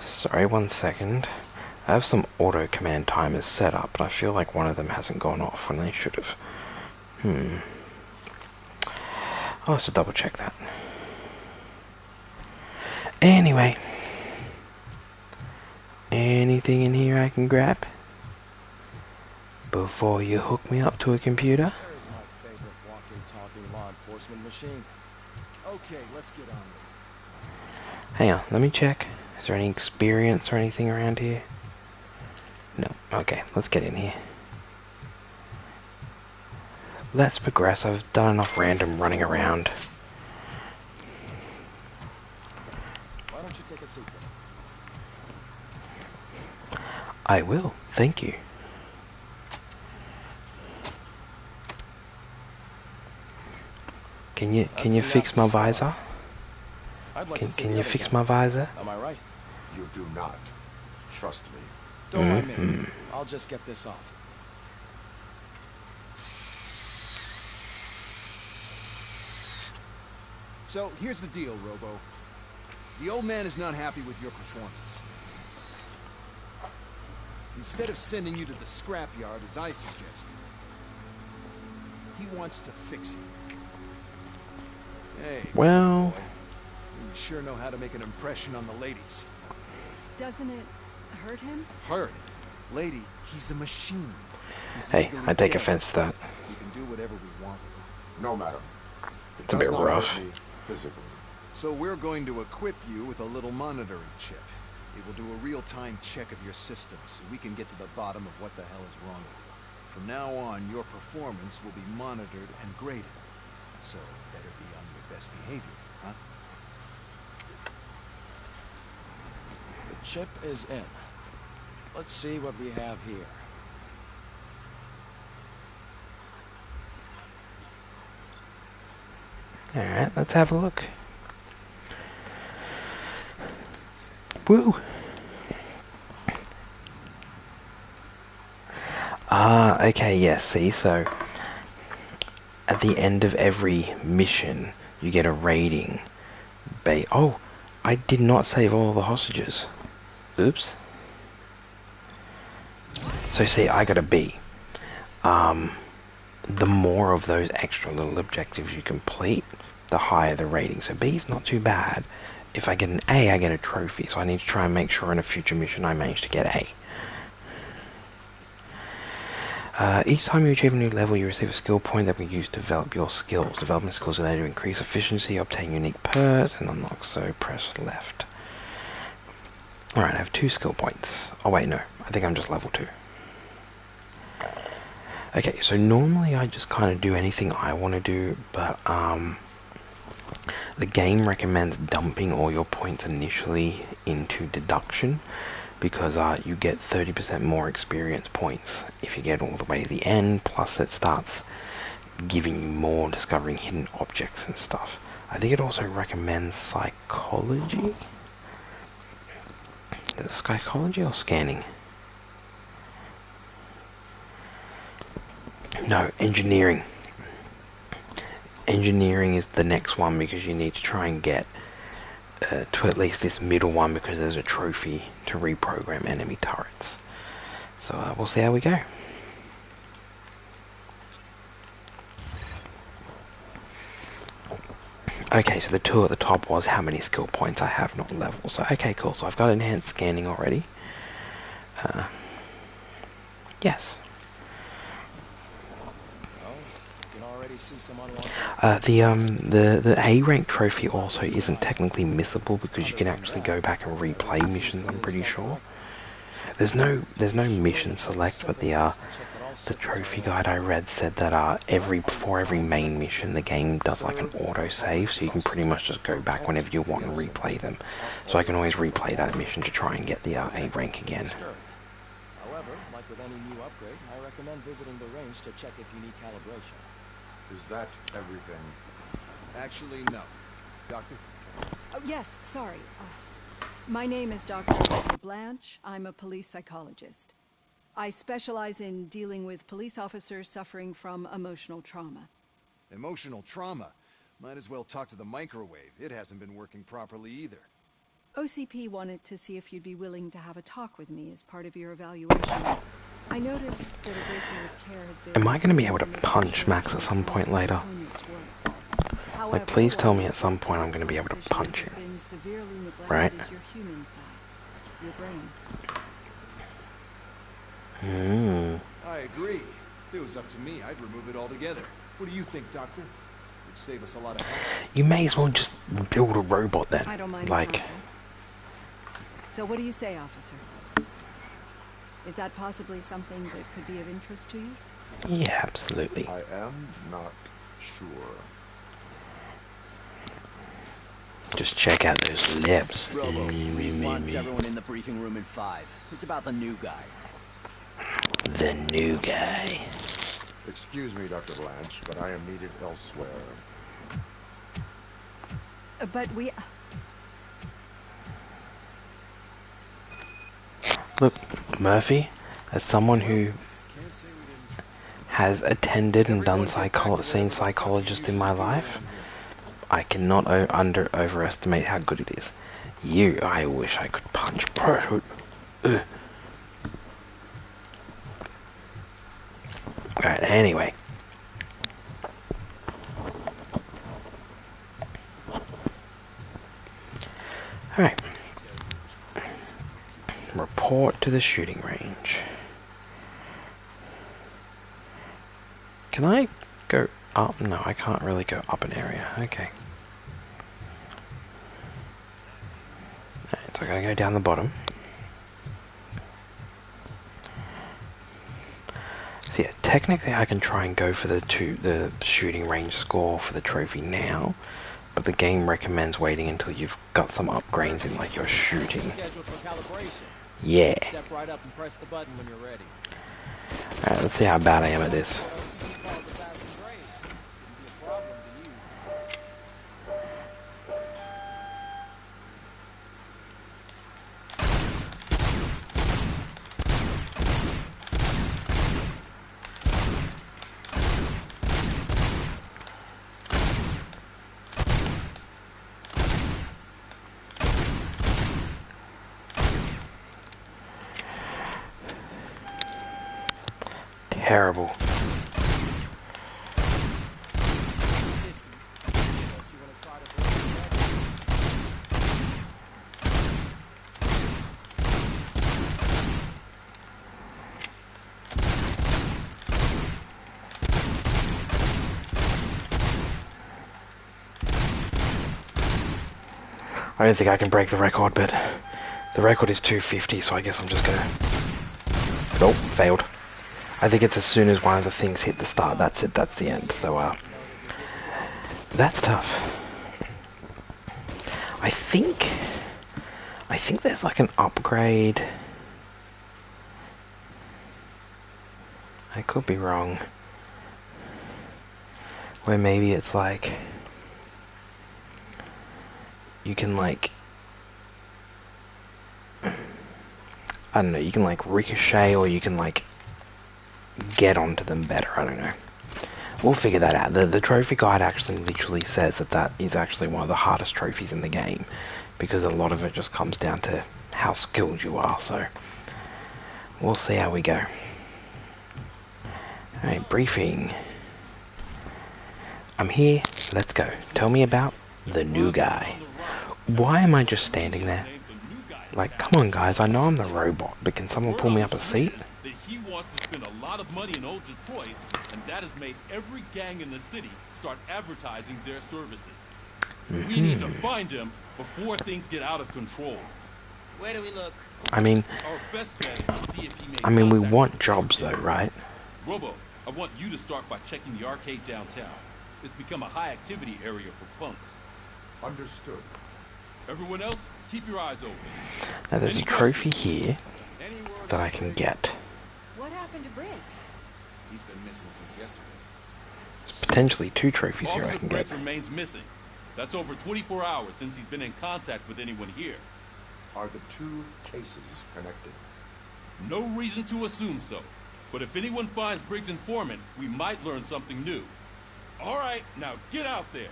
Sorry, 1 second. I have some auto command timers set up, but I feel like one of them hasn't gone off when they should have. I'll have to double check that. Anyway. Anything in here I can grab? Before you hook me up to a computer? There's my favorite walking, talking law enforcement machine. Okay, let's get on with it. Hang on, let me check. Is there any experience or anything around here? No. Okay, let's get in here. Let's progress. I've done enough random running around. Why don't you take a seat? I will. Thank you. Can you fix my visor? Can you fix my visor? Am I right? You do not. Trust me. Don't mind me. I'll just get this off. So, here's the deal, Robo. The old man is not happy with your performance. Instead of sending you to the scrapyard, as I suggested, he wants to fix you. Hey, well, you sure know how to make an impression on the ladies. Doesn't it hurt him? Hurt? Lady, he's a machine. Hey, I take offense to that. We can do whatever we want with him. No, madam. It's a bit rough. Physically. So we're going to equip you with a little monitoring chip. It will do a real-time check of your systems so we can get to the bottom of what the hell is wrong with you. From now on, your performance will be monitored and graded. So, better be on your best behavior, huh? The chip is in. Let's see what we have here. Alright, let's have a look. Woo! Ah, okay, yes, see, so at the end of every mission, you get a rating. Oh, I did not save all the hostages. Oops. So see, I got a B. The more of those extra little objectives you complete, the higher the rating. So B is not too bad. If I get an A, I get a trophy. So I need to try and make sure in a future mission I manage to get A. Each time you achieve a new level, you receive a skill point that will be used to develop your skills. Development skills allow you to increase efficiency, obtain unique perks, and unlock, so press left. Alright, I have 2 skill points. Oh wait, no. I think I'm just level 2. Okay, so normally I just kind of do anything I want to do, but the game recommends dumping all your points initially into deduction, because you get 30% more experience points if you get all the way to the end, plus it starts giving you more discovering hidden objects and stuff. I think it also recommends psychology. Is it psychology or scanning? No, engineering. Engineering is the next one because you need to try and get to at least this middle one because there's a trophy to reprogram enemy turrets. So we'll see how we go. Okay, so the two at the top was how many skill points I have, not levels. So okay, cool. So I've got enhanced scanning already. Yes. The A rank trophy also isn't technically missable because you can actually go back and replay missions. I'm pretty sure. There's no mission select, but the trophy guide I read said that before every main mission the game does like an auto save, so you can pretty much just go back whenever you want and replay them. So I can always replay that mission to try and get the A rank again. However, like with any new upgrade, I recommend visiting the range to check if you need calibration. Is that everything? Actually, no. Doctor? Oh, yes, sorry. My name is Dr. Olivia Blanche. I'm a police psychologist. I specialize in dealing with police officers suffering from emotional trauma. Emotional trauma? Might as well talk to the microwave. It hasn't been working properly either. OCP wanted to see if you'd be willing to have a talk with me as part of your evaluation. I noticed that a great deal of care has been... Am I going to be able to punch Max at some point later? Like, please tell me at some point I'm going to be able to punch him. Right? Your human side, your brain. I agree. If it was up to me, I'd remove it altogether. What do you think, Doctor? Would save us a lot of hassle. You may as well just build a robot then. I don't mind like. The hassle. So what do you say, officer? Is that possibly something that could be of interest to you? Yeah, absolutely. I am not sure. Just check out those lips. Robo, brief wants everyone in the briefing room in 5. It's about the new guy. The new guy. Excuse me, Dr. Blanche, but I am needed elsewhere. But we... Look, Murphy, as someone who has attended and done seen psychologists in my life, I cannot overestimate how good it is. I wish I could punch. Alright, anyway. Alright. Report to the shooting range. Can I go up? No, I can't really go up an area. Okay. Alright, so I gotta go down the bottom. So yeah, technically I can try and go for the shooting range score for the trophy now, but the game recommends waiting until you've got some upgrades in like your shooting. Yeah. Step right up and press the button when you're ready. Alright, let's see how bad I am at this. Terrible. I don't think I can break the record, but the record is 250, so I guess I'm just gonna... Nope, failed. I think it's as soon as one of the things hit the start, that's it, that's the end. So, that's tough. I think there's like an upgrade. I could be wrong. Where maybe it's like you can like, I don't know, you can like ricochet, or you can like get onto them better. I don't know. We'll figure that out. The trophy guide actually literally says that is actually one of the hardest trophies in the game, because a lot of it just comes down to how skilled you are. So we'll see how we go. Alright, briefing. I'm here. Let's go. Tell me about the new guy. Why am I just standing there? Like, come on guys, I know I'm the robot, but can someone pull me up a seat? That he wants to spend a lot of money in old Detroit, and that has made every gang in the city start advertising their services. We need to find him before things get out of control. Where do we look? I mean, Our best bet is to see if he makes we want jobs though, right? Robo, I want you to start by checking the arcade downtown. It's become a high activity area for punks. Understood. Everyone else, keep your eyes open. Now there's a trophy here that I can get. What happened to Briggs? He's been missing since yesterday. Potentially 2 trophies here I Officer can Briggs get. remains missing. That's over 24 hours since he's been in contact with anyone here. Are the 2 cases connected? No reason to assume so. But if anyone finds Briggs' informant, we might learn something new. All right, now get out there.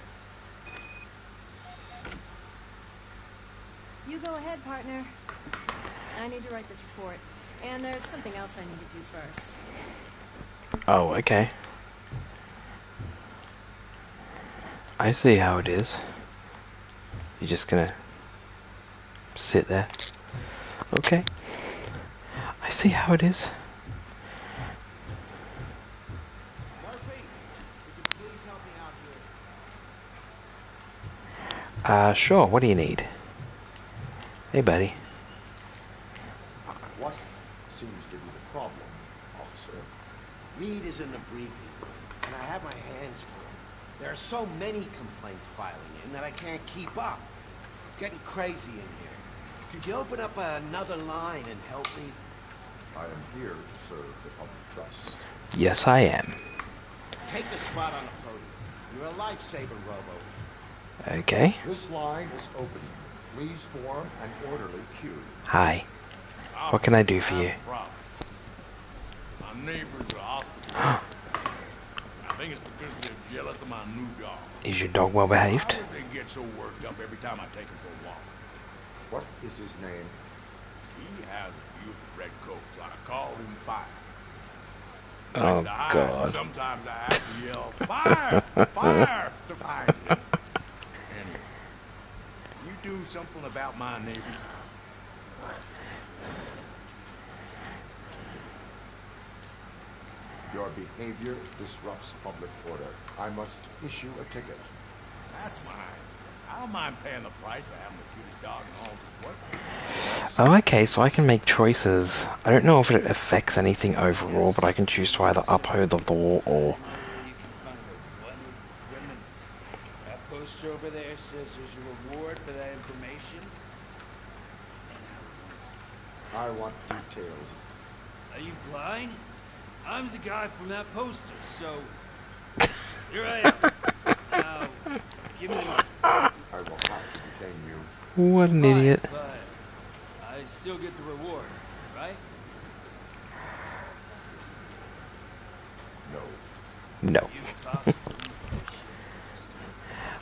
You go ahead, partner. I need to write this report, and there's something else I need to do first. Oh, okay. I see how it is. You're just gonna sit there. Okay. I see how it is. Sure, what do you need? Hey, buddy. What seems to be the problem, officer? Reed is in the briefing room, and I have my hands full. There are so many complaints filing in that I can't keep up. It's getting crazy in here. Could you open up another line and help me? I am here to serve the public trust. Yes, I am. Take the spot on the podium. You're a lifesaver, Robo. Okay. This line is open. Please form an orderly queue. Hi. What can I do for you? My neighbors are hostile. I think it's because they're jealous of my new dog. Is your dog well behaved? Why would they get so worked up every time I take him for a walk? What is his name? He has a beautiful red coat, so I call him Fire. Oh, So God. sometimes I have to yell, Fire! Fire! to find him. Anyway, you do something about my neighbors? Your behavior disrupts public order. I must issue a ticket. That's mine. I don't mind paying the price for having the cutest dog in all Detroit. Oh, okay, so I can make choices. I don't know if it affects anything overall, but I can choose to either uphold the law or... That poster over there says there's a reward for that information. I want details. Are you blind? I'm the guy from that poster, so here I am. Now, give me the money. I will have to detain you. What an idiot. But I still get the reward, right? No.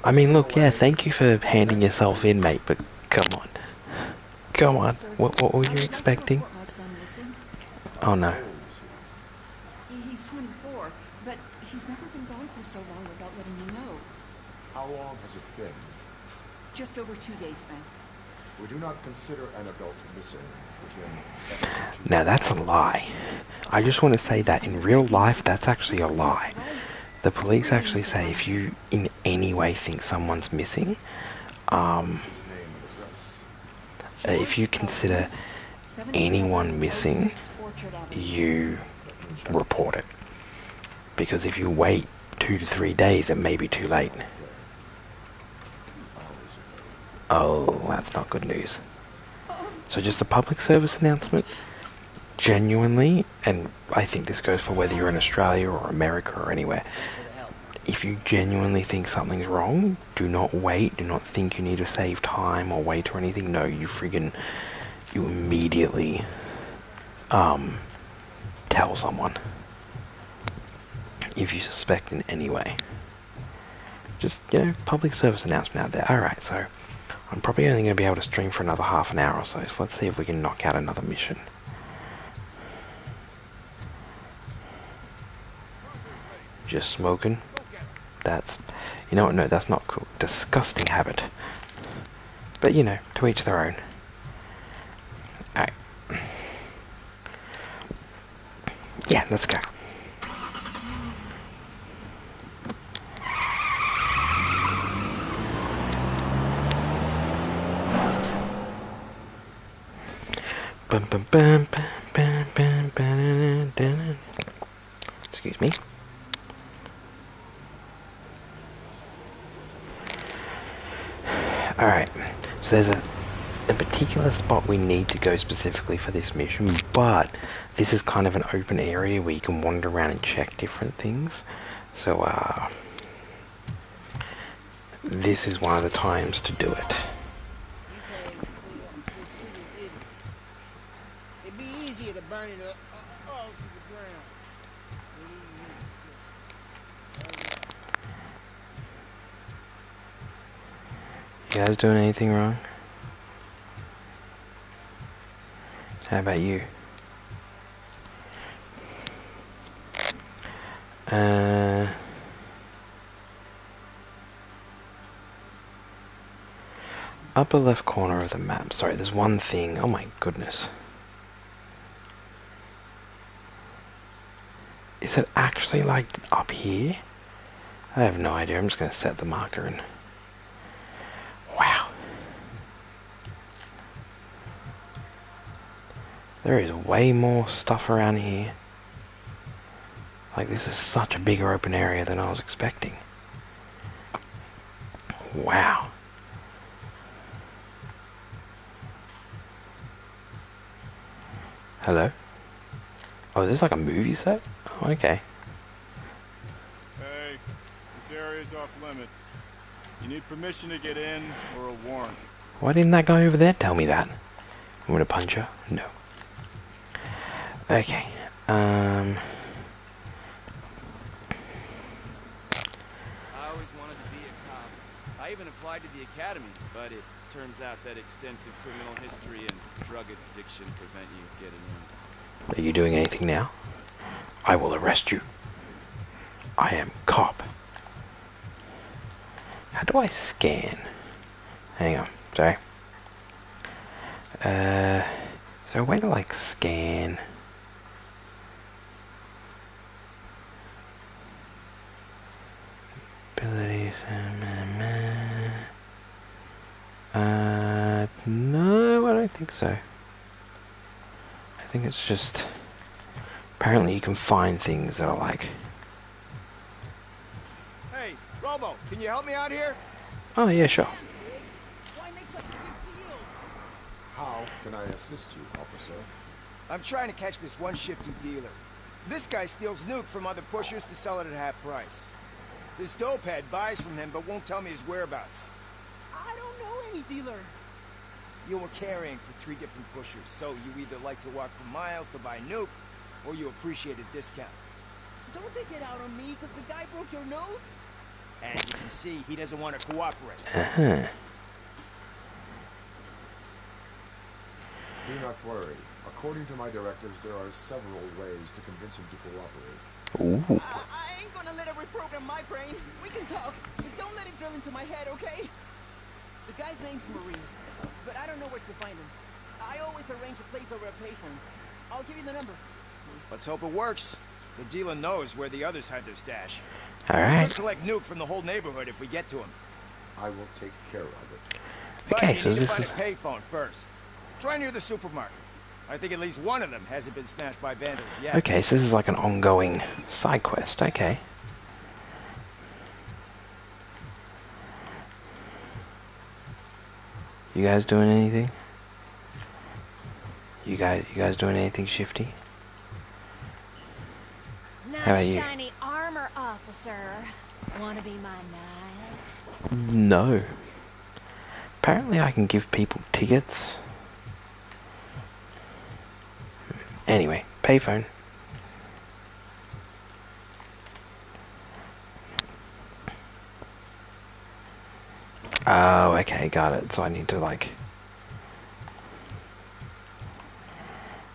I mean, look, yeah, thank you for handing yourself in, mate, but come on. Come on. What were you expecting? Oh, no. He's 24, but he's never been gone for so long without letting you know. How long has it been? Just over 2 days now. We do not consider an adult missing within 72 Now, that's a lie. I just want to say that in real life, that's actually a lie. The police actually say if you in any way think someone's missing, if you consider anyone missing, you report it. Because if you wait 2 to 3 days, it may be too late. Oh, that's not good news. So just a public service announcement. Genuinely, and I think this goes for whether you're in Australia or America or anywhere, if you genuinely think something's wrong, do not wait, do not think you need to save time or wait or anything. No, you immediately tell someone if you suspect in any way. Just, public service announcement out there. Alright, so I'm probably only going to be able to stream for another half an hour or so let's see if we can knock out another mission. Just smoking. That's, no, that's not cool. Disgusting habit. But, to each their own. Alright. Yeah, let's go. Bum, bum, bum, bum, bum, bum, bum, excuse me. Alright, so there's a particular spot we need to go specifically for this mission, but this is kind of an open area where you can wander around and check different things. So, this is one of the times to do it. It'd be easier to burn it all to the ground. You guys doing anything wrong? How about you? Upper left corner of the map. Sorry, there's one thing. Oh my goodness. Is it actually like up here? I have no idea. I'm just going to set the marker and... Wow. There is way more stuff around here. Like, this is such a bigger open area than I was expecting. Wow. Hello? Oh, is this like a movie set? Oh, okay. Hey, this area's off limits. You need permission to get in or a warrant. Why didn't that guy over there tell me that? I'm gonna punch her? No. Okay. I always wanted to be a cop. I even applied to the academy, but it turns out that extensive criminal history and drug addiction prevent you getting in. Are you doing anything now? I will arrest you. I am cop. How do I scan? Hang on, sorry. Is there a way to like scan? Abilities, no, I don't think so. I think it's just, apparently you can find things that are like... Hey, Robo, can you help me out here? Oh yeah, sure. Why make such a big deal? How can I assist you, officer? I'm trying to catch this one shifty dealer. This guy steals nuke from other pushers to sell it at half price. This dopehead buys from him but won't tell me his whereabouts. I don't know any dealer. You were carrying for 3 different pushers, so you either like to walk for miles to buy nuke, or you appreciate a discount. Don't take it out on me, because the guy broke your nose. As you can see, he doesn't want to cooperate. Uh-huh. Do not worry. According to my directives, there are several ways to convince him to cooperate. Ooh. I ain't gonna let it reprogram my brain. We can talk, but don't let it drill into my head, okay? The guy's name's Maurice, but I don't know where to find him. I always arrange a place over a payphone. I'll give you the number. Let's hope it works. The dealer knows where the others hide their stash. Alright. We'll collect nuke from the whole neighborhood if we get to him. I will take care of it. Okay, but so you need this to find is... a payphone first. Try near the supermarket. I think at least one of them hasn't been smashed by vandals yet. Okay, so this is like an ongoing side quest. Okay. You guys doing anything? You guys doing anything shifty? How about Nice you? shiny armor, officer. Wanna be my knight? No. Apparently I can give people tickets. Anyway, payphone. Oh, okay, got it. So I need to like...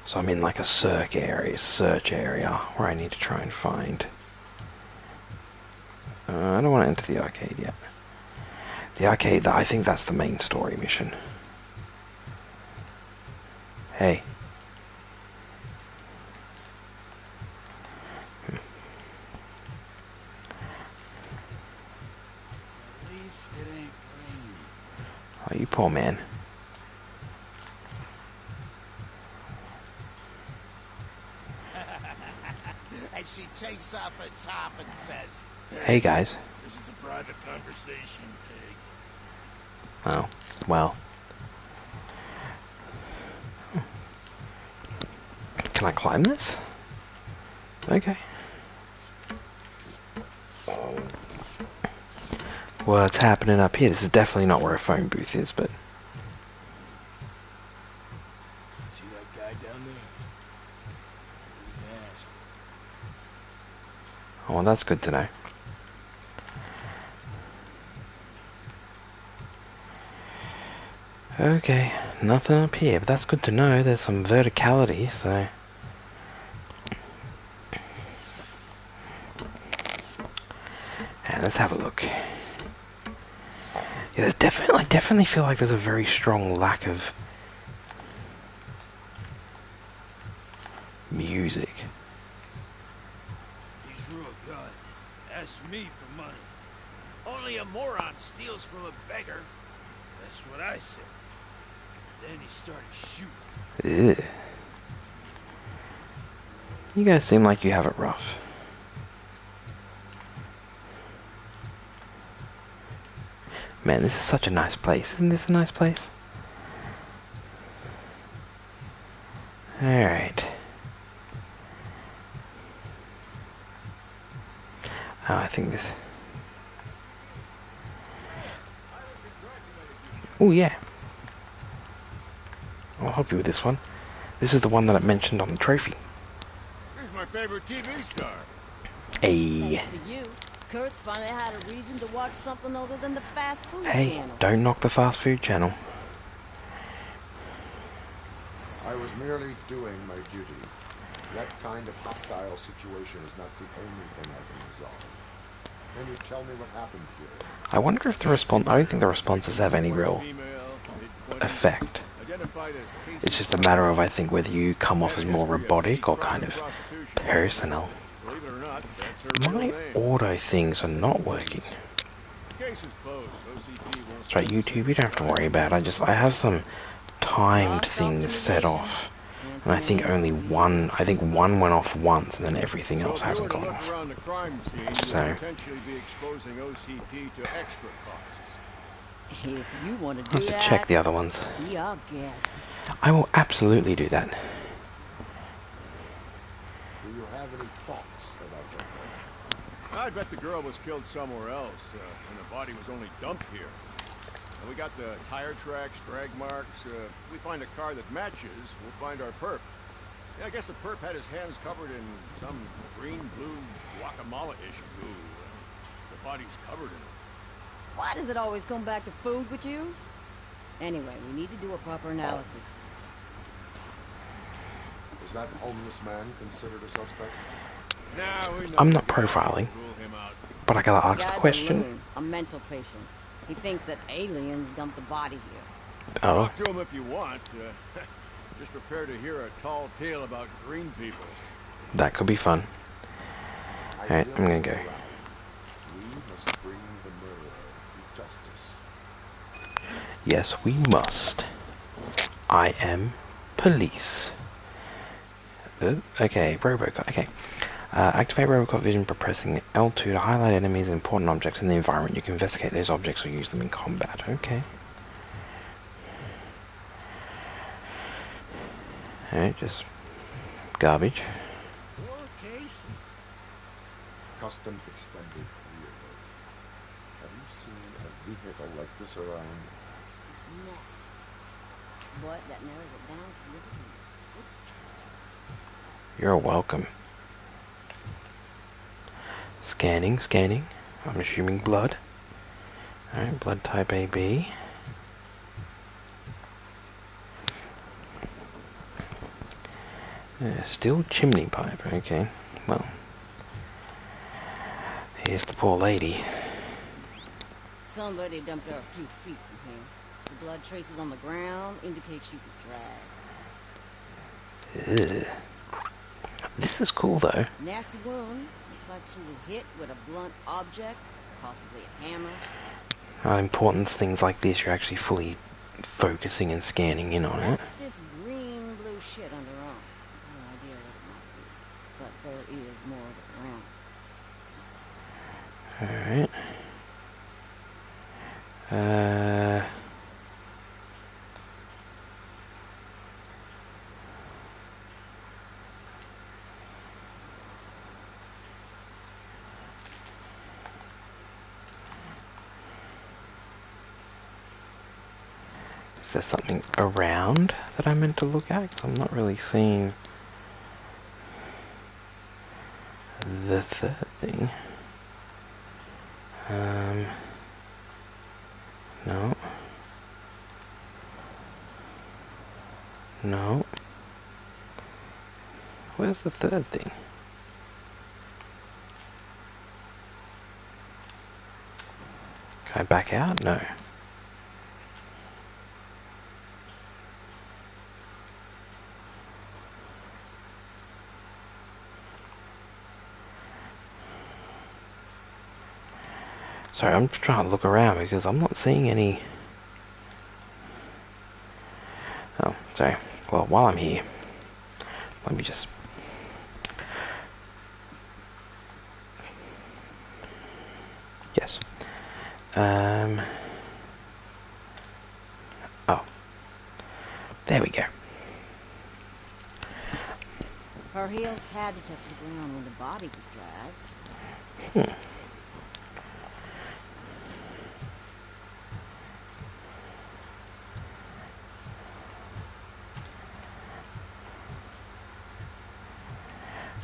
So I'm in like a search area, where I need to try and find... I don't want to enter the arcade yet. The arcade, I think that's the main story mission. Hey. At least it ain't raining. Oh, you poor man. And she takes off her top and says, Hey guys. This is a private conversation, pig. Oh, well. Can I climb this? Okay. What's happening up here? This is definitely not where a phone booth is, but... See that guy down there? He's an asshole. Oh, well, that's good to know. Okay, nothing up here, but that's good to know. There's some verticality, so... And let's have a look. Yeah, there's definitely, I definitely feel like there's a very strong lack of music. He's real good. Ask me for money. only a moron steals from a beggar. That's what I said. Then he started shooting. Ugh. You guys seem like you have it rough. Man, this is such a nice place. Isn't this a nice place? Alright. Oh, I think this... Oh, yeah. I'll help you with this one. This is the one that I mentioned on the trophy. Here's my favorite TV star. Hey. Thanks to you, Kurt's finally had a reason to watch something other than the fast food Hey, channel. don't knock the fast food channel. I was merely doing my duty. That kind of hostile situation is not the only thing I can resolve. Can you tell me what happened here? I wonder if the response... I don't think the responses have any real effect. It's just a matter of, I think, whether you come off as more robotic or kind of personal. My auto things are not working. That's right, YouTube, you don't have to worry about it. I have some timed things set off. And I think only one, one went off once and then everything else hasn't gone off. So... If you want to I'll do have to that, check the other ones. be our guest. I will absolutely do that. Do you have any thoughts about that murder? I bet the girl was killed somewhere else, and the body was only dumped here. And we got the tire tracks, drag marks. If we find a car that matches, we'll find our perp. Yeah, I guess the perp had his hands covered in some green-blue guacamole-ish goo. The body's covered in it. Why does it always come back to food with you? Anyway, we need to do a proper analysis. Is that homeless man considered a suspect? I'm not profiling, but I gotta ask the Guy's question. A loon, a mental patient. He thinks that aliens dumped the body here. Oh. Talk to him if you want. Just prepare to hear a tall tale about green people. That could be fun. Alright, I'm gonna go. We must bring the murderer to justice. Yes, we must. I am Police. Okay, Robocop. Okay. Activate Robocop vision by pressing L2 to highlight enemies and important objects in the environment. You can investigate those objects or use them in combat. Okay. Alright, just garbage. Custom extended wheelbase. Have you seen a vehicle like this around? No. But that narrows it down significantly. You're welcome. Scanning, scanning. I'm assuming blood. Alright, blood type AB. Still chimney pipe, okay. Well, here's the poor lady. Somebody dumped her a few feet from here. The blood traces on the ground indicate she was dragged. Ugh. This is cool though. Nasty wound. Looks like she was hit with a blunt object, possibly a hammer. How important things like this, you're actually fully focusing and scanning in on it. What's this green-blue shit under her arm? No idea what it might be, but there is more of it around. Alright. Is there something around that I meant to look at? 'Cause I'm not really seeing the third thing. No. No. Where's the third thing? Can I back out? No. Sorry, I'm just trying to look around because I'm not seeing any... Oh, sorry. Well, while I'm here, let me just... Yes. Oh. There we go. Her heels had to touch the ground when the body was dragged.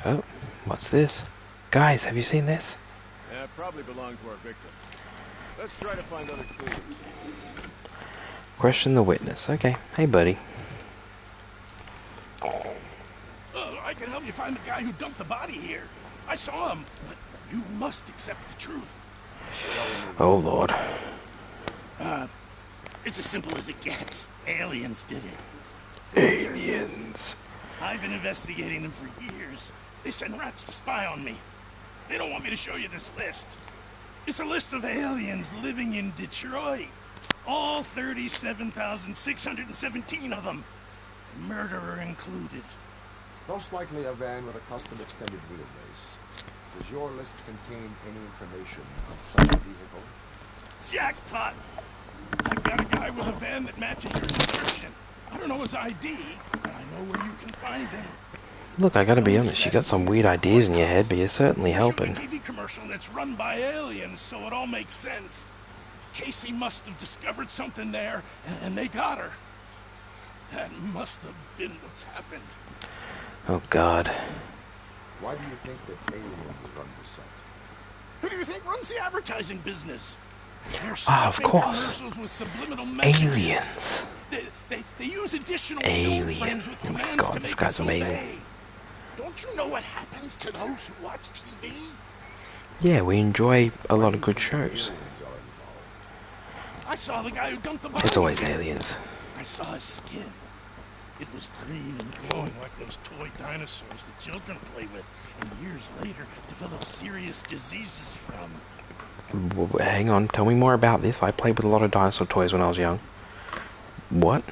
Oh, what's this? Guys, have you seen this? Yeah, it probably belonged to our victim. Let's try to find other clues. Question the witness. Okay. Hey, buddy. I can help you find the guy who dumped the body here. I saw him, but you must accept the truth. Oh, Lord. It's as simple as it gets. Aliens did it. Aliens. I've been investigating them for years. They send rats to spy on me. They don't want me to show you this list. It's a list of aliens living in Detroit. All 37,617 of them. The murderer included. Most likely a van with a custom extended wheelbase. Does your list contain any information on such a vehicle? Jackpot! I've got a guy with a van that matches your description. I don't know his ID, but I know where you can find him. Look, I gotta be honest, you got some weird ideas in your head, but you're certainly helping. Shoot a TV commercial and it's run by aliens, so it all makes sense. Casey must have discovered something there, and they got her. That must have been what's happened. Oh, God. Why do you think that aliens run the site? Who do you think runs the advertising business? They're Of stuffing course. commercials with subliminal messages. Aliens. They use additional Alien. film frames with Oh my commands God, to this make guy's us amazing. obey. Don't you know what happens to those who watch TV? Yeah, we enjoy a lot of good shows. I saw the guy who dumped the body. It's always aliens. I saw his skin. It was green and glowing like those toy dinosaurs that children play with, and years later develop serious diseases from. Hang on, tell me more about this. I played with a lot of dinosaur toys when I was young. What?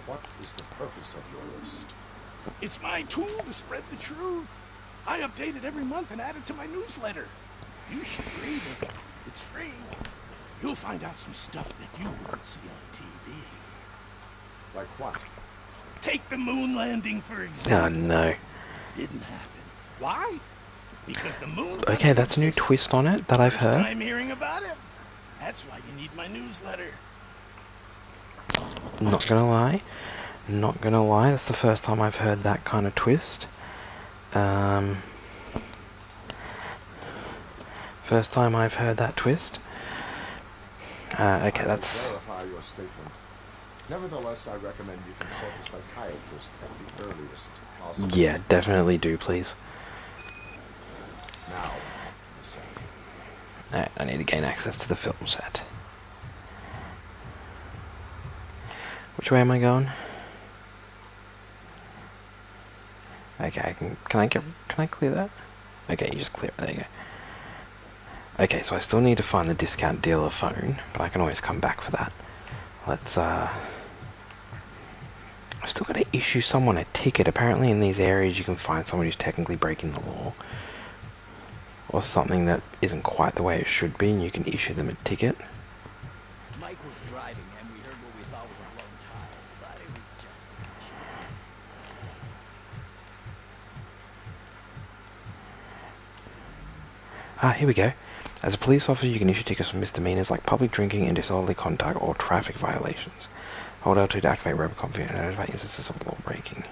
What is is the purpose of your list? It's my tool to spread the truth. I update it every month and add it to my newsletter. You should read it. It's free. You'll find out some stuff that you wouldn't see on TV. Like what? Take the moon landing, for example. Oh no. Didn't happen. Why? Because the moon. Okay, that's a new twist on it that I've First heard. time hearing about it. That's why you need my newsletter. Not gonna lie. Not gonna lie, that's the first time I've heard that kind of twist. First time I've heard that twist. Okay, that's... verify your statement. Nevertheless, I recommend you consult a psychiatrist at the earliest possible. Yeah, definitely do, please. Now, the set. Alright, I need to gain access to the film set. Which way am I going? Okay, can I clear that? Okay, you just clear it, there you go. Okay, so I still need to find the discount dealer phone, but I can always come back for that. Let's I've still got to issue someone a ticket. Apparently in these areas you can find someone who's technically breaking the law. Or something that isn't quite the way it should be, and you can issue them a ticket. Mike was driving and we heard what we thought was a blown tire, but it was just a glitch. Ah, here we go. As a police officer, you can issue tickets for misdemeanors like public drinking and disorderly conduct or traffic violations. Hold L2 to activate Robocop and notify instances of law breaking.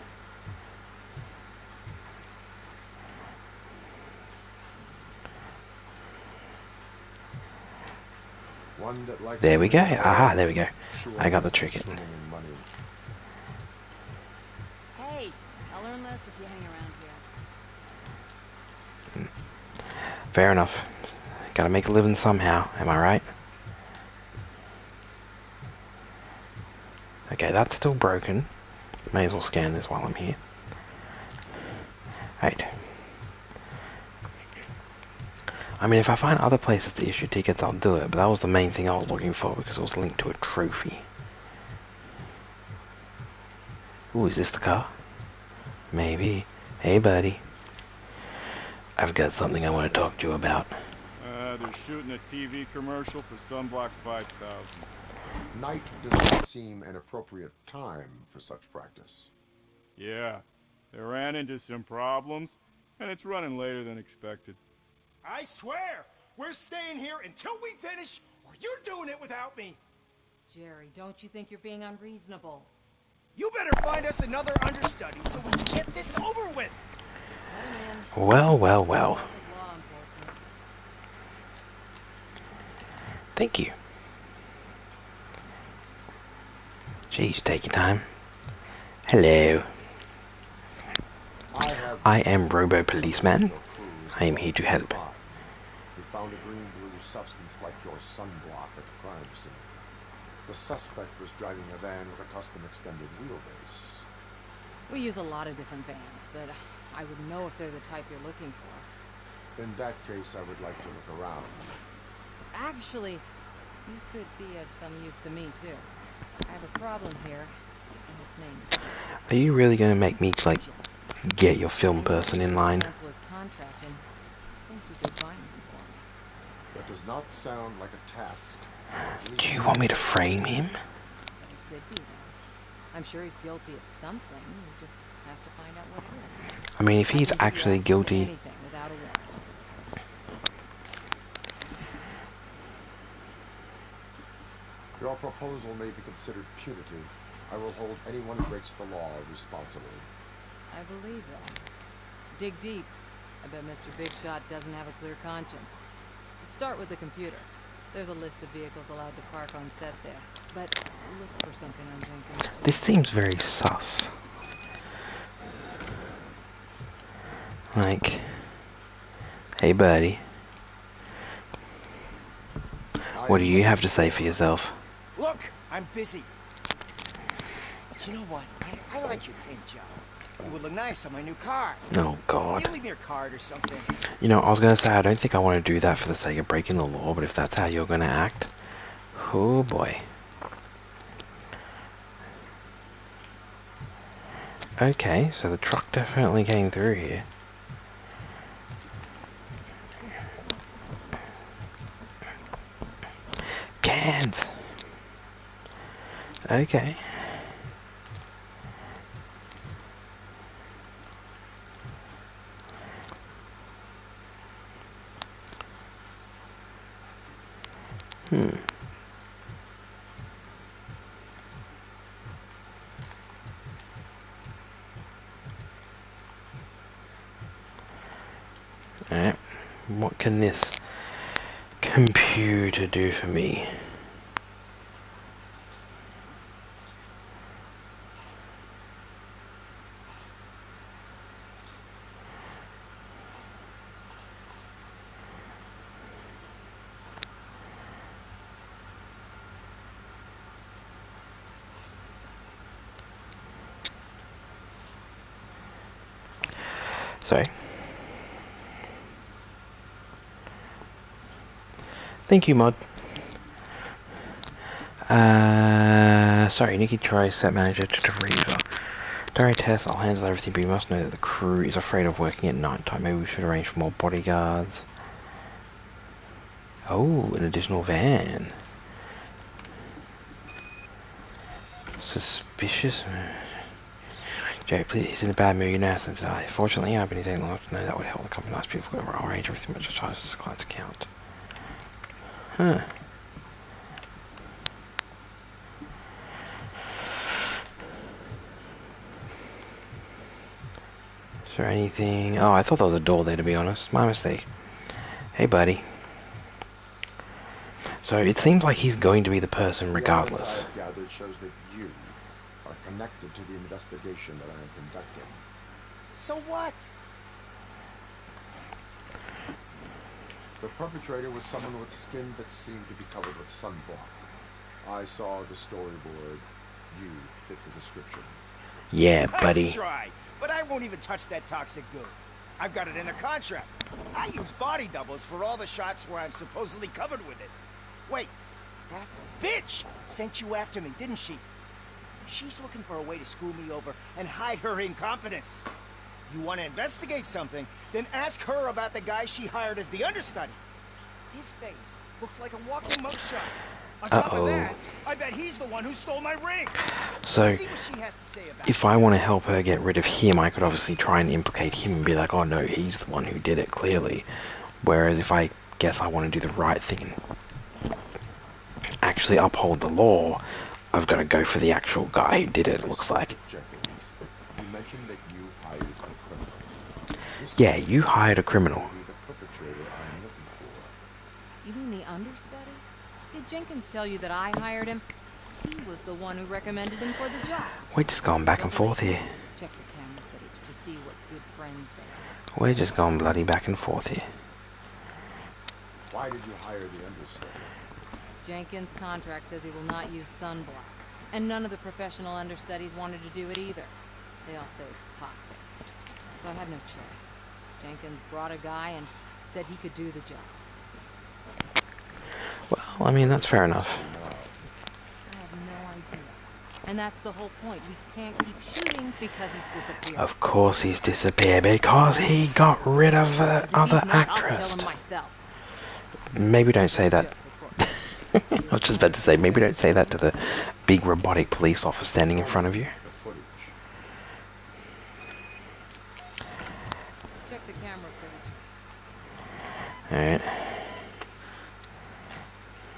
One that likes There we go. swimming in Aha, money. there we go. Sure I got the must be ticket. swimming in money. Hey, I'll learn less if you hang around here. Fair enough. Gotta make a living somehow, am I right? Okay, that's still broken. May as well scan this while I'm here. Right. I mean, if I find other places to issue tickets, I'll do it, but that was the main thing I was looking for because it was linked to a trophy. Ooh, is this the car? Maybe. Hey, buddy. I've got something I want to talk to you about. They're shooting a TV commercial for Sunblock 5000. Night does not seem an appropriate time for such practice. Yeah, they ran into some problems, and it's running later than expected. I swear, we're staying here until we finish, or you're doing it without me. Jerry, don't you think you're being unreasonable? You better find us another understudy so we can get this over with. Let him in. Well, well, well. Law enforcement. Thank you. Jeez, take your time. Hello. I am Robo Policeman. I am here to help. We found a green-blue substance like your sunblock at the crime scene. The suspect was driving a van with a custom extended wheelbase. We use a lot of different vans, but I would know if they're the type you're looking for. In that case, I would like to look around. Actually, you could be of some use to me, too. I have a problem here, and its name is Jerry. Are you really going to make me, like, get your film person in line? Cancel his contract, and I think you could find him for me. That does not sound like a task. Do you want me to frame him? It could be, though. I'm sure he's guilty of something. You just have to find out what it is. I mean, if he's actually guilty... Anything without a warrant. Your proposal may be considered punitive. I will hold anyone who breaks the law responsible. I believe that. Dig deep. I bet Mr. Big Shot doesn't have a clear conscience. Start with the computer. There's a list of vehicles allowed to park on set there. But look for something on Jenkins, too. This seems very sus. Like... Hey, buddy. What do you have to say for yourself? Look, I'm busy. But you know what? I like your paint job. It would look nice on my new car. Oh, God. You leave me your card or something. You know, I was going to say, I don't think I want to do that for the sake of breaking the law, but if that's how you're going to act... Oh, boy. Okay, so the truck definitely came through here. Cans! Okay. Alright, what can this computer do for me? Sorry. Thank you, mod. Sorry, Nikki tries set manager to Teresa. During tests, I'll handle everything, but you must know that the crew is afraid of working at night time. Maybe we should arrange for more bodyguards. Oh, an additional van. Suspicious. Jay, please, he's in a bad mood now since fortunately, I've been taking long to know that would help the company. Nice people. I'll arrange everything much as charges this client's account. Huh. Is there anything? Oh, I thought there was a door there, to be honest. My mistake. Hey, buddy. So it seems like he's going to be the person regardless. The evidence I have gathered shows that you are connected to the investigation that I am conducting. So what? The perpetrator was someone with skin that seemed to be covered with sunblock. I saw the storyboard. You fit the description. Yeah, buddy. Nice try, but I won't even touch that toxic goo. I've got it in the contract. I use body doubles for all the shots where I'm supposedly covered with it. Wait, that bitch sent you after me, didn't she? She's looking for a way to screw me over and hide her incompetence. You want to investigate something, then ask her about the guy she hired as the understudy. His face looks like a walking mugshot. On top of that, I bet he's the one who stole my ring. So, see what she has to say about if I want to help her get rid of him, I could obviously try and implicate him and be like, oh no, he's the one who did it, clearly. Whereas if I guess I want to do the right thing and actually uphold the law, I've got to go for the actual guy who did it, it looks like. Jenkins, you mentioned that you hired a criminal. Yeah, you hired a criminal. The perpetrator I'm looking for. You mean the understudy? Did Jenkins tell you that I hired him? He was the one who recommended him for the job. We're just going back and forth here. Check the camera footage to see what good friends they are. We're just going bloody back and forth here. Why did you hire the understudy? Jenkins' contract says he will not use sunblock. And none of the professional understudies wanted to do it either. They all say it's toxic. So I had no choice. Jenkins brought a guy and said he could do the job. Well, I mean, that's fair enough. I have no idea. And that's the whole point. We can't keep shooting because he's disappeared. Of course he's disappeared, because he got rid of the other actress. I'll kill him myself. Maybe don't say that. I was just about to say, maybe don't say that to the big robotic police officer standing in front of you. Check the camera footage. Alright.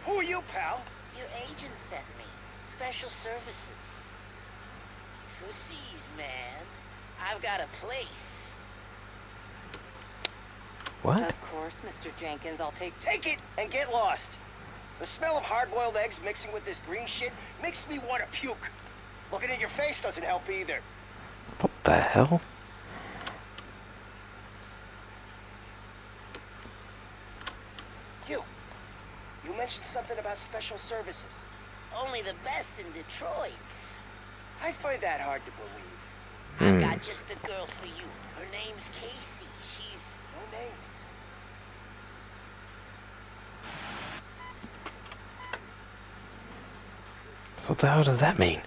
Who are you, pal? Your agent sent me. Special services. Pussies, man. I've got a place. What? Of course, Mr. Jenkins. I'll take it and get lost. The smell of hard-boiled eggs mixing with this green shit makes me want to puke. Looking at your face doesn't help either. What the hell? You mentioned something about special services. Only the best in Detroit. I find that hard to believe. I've got just the girl for you. Her name's Casey. She's... No names. So what the hell does that mean?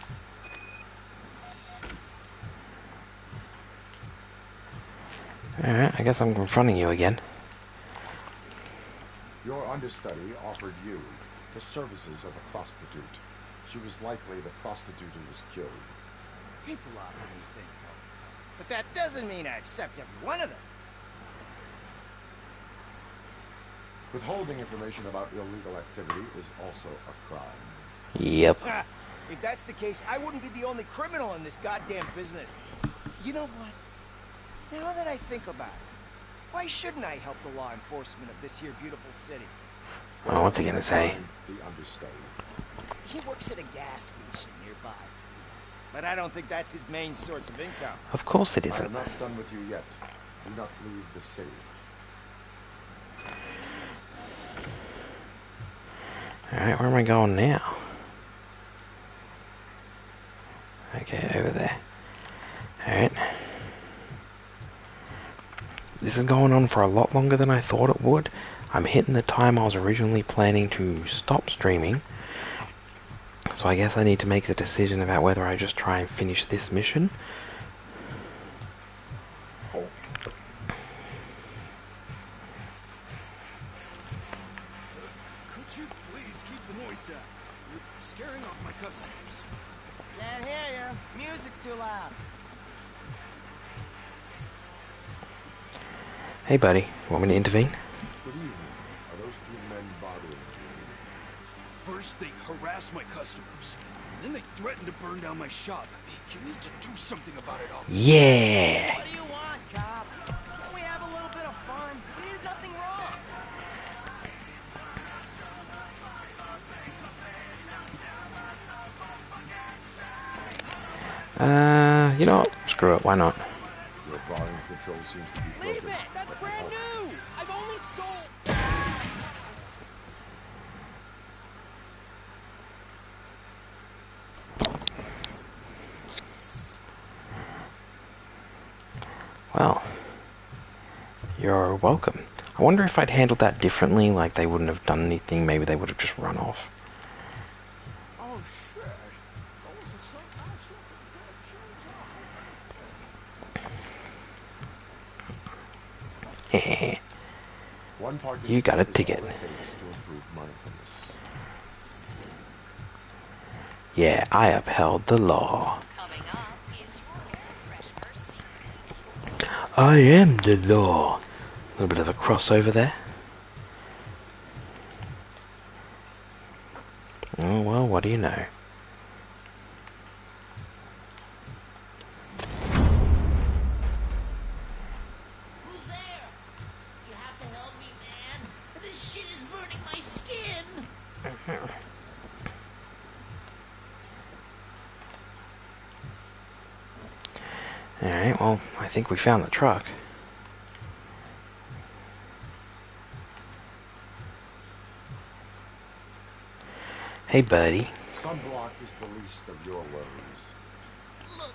Alright, I guess I'm confronting you again. Your understudy offered you the services of a prostitute. She was likely the prostitute who was killed. People offer me things all the time, but that doesn't mean I accept every one of them. Withholding information about illegal activity is also a crime. Yep. If that's the case, I wouldn't be the only criminal in this goddamn business. You know what? Now that I think about it, why shouldn't I help the law enforcement of this here beautiful city? Oh, what's he gonna say? The understudy. He works at a gas station nearby. But I don't think that's his main source of income. Of course it I isn't. am not done with you yet. Do not leave the city. Alright, where am I going now? Okay, over there. Alright. This is going on for a lot longer than I thought it would. I'm hitting the time I was originally planning to stop streaming. So I guess I need to make the decision about whether I just try and finish this mission. Could you please keep the noise down? You're scaring off my customers. Can't hear you. Music's too loud. Hey buddy, want me to intervene? Good evening. Are those two men bothering you? First, they harass my customers. Then they threaten to burn down my shop. You need to do something about it, officer. Yeah! What do you want, cop? Can't we have a little bit of fun? We did nothing wrong. You know what? Screw it, why not? Your volume control seems to be broken. Leave it! That's brand new! I've only stole... Well, you're welcome. I wonder if I'd handled that differently, like they wouldn't have done anything, maybe they would have just run off. Oh, shit. One part You got a is all ticket. it takes to improve mindfulness. Yeah, I upheld the law. I am the law. A little bit of a crossover there. Oh well, what do you know? Who's there? You have to help me, man. This shit is burning my skin. Alright, well, I think we found the truck. Hey, buddy. Sunblock is the least of your worries. Look,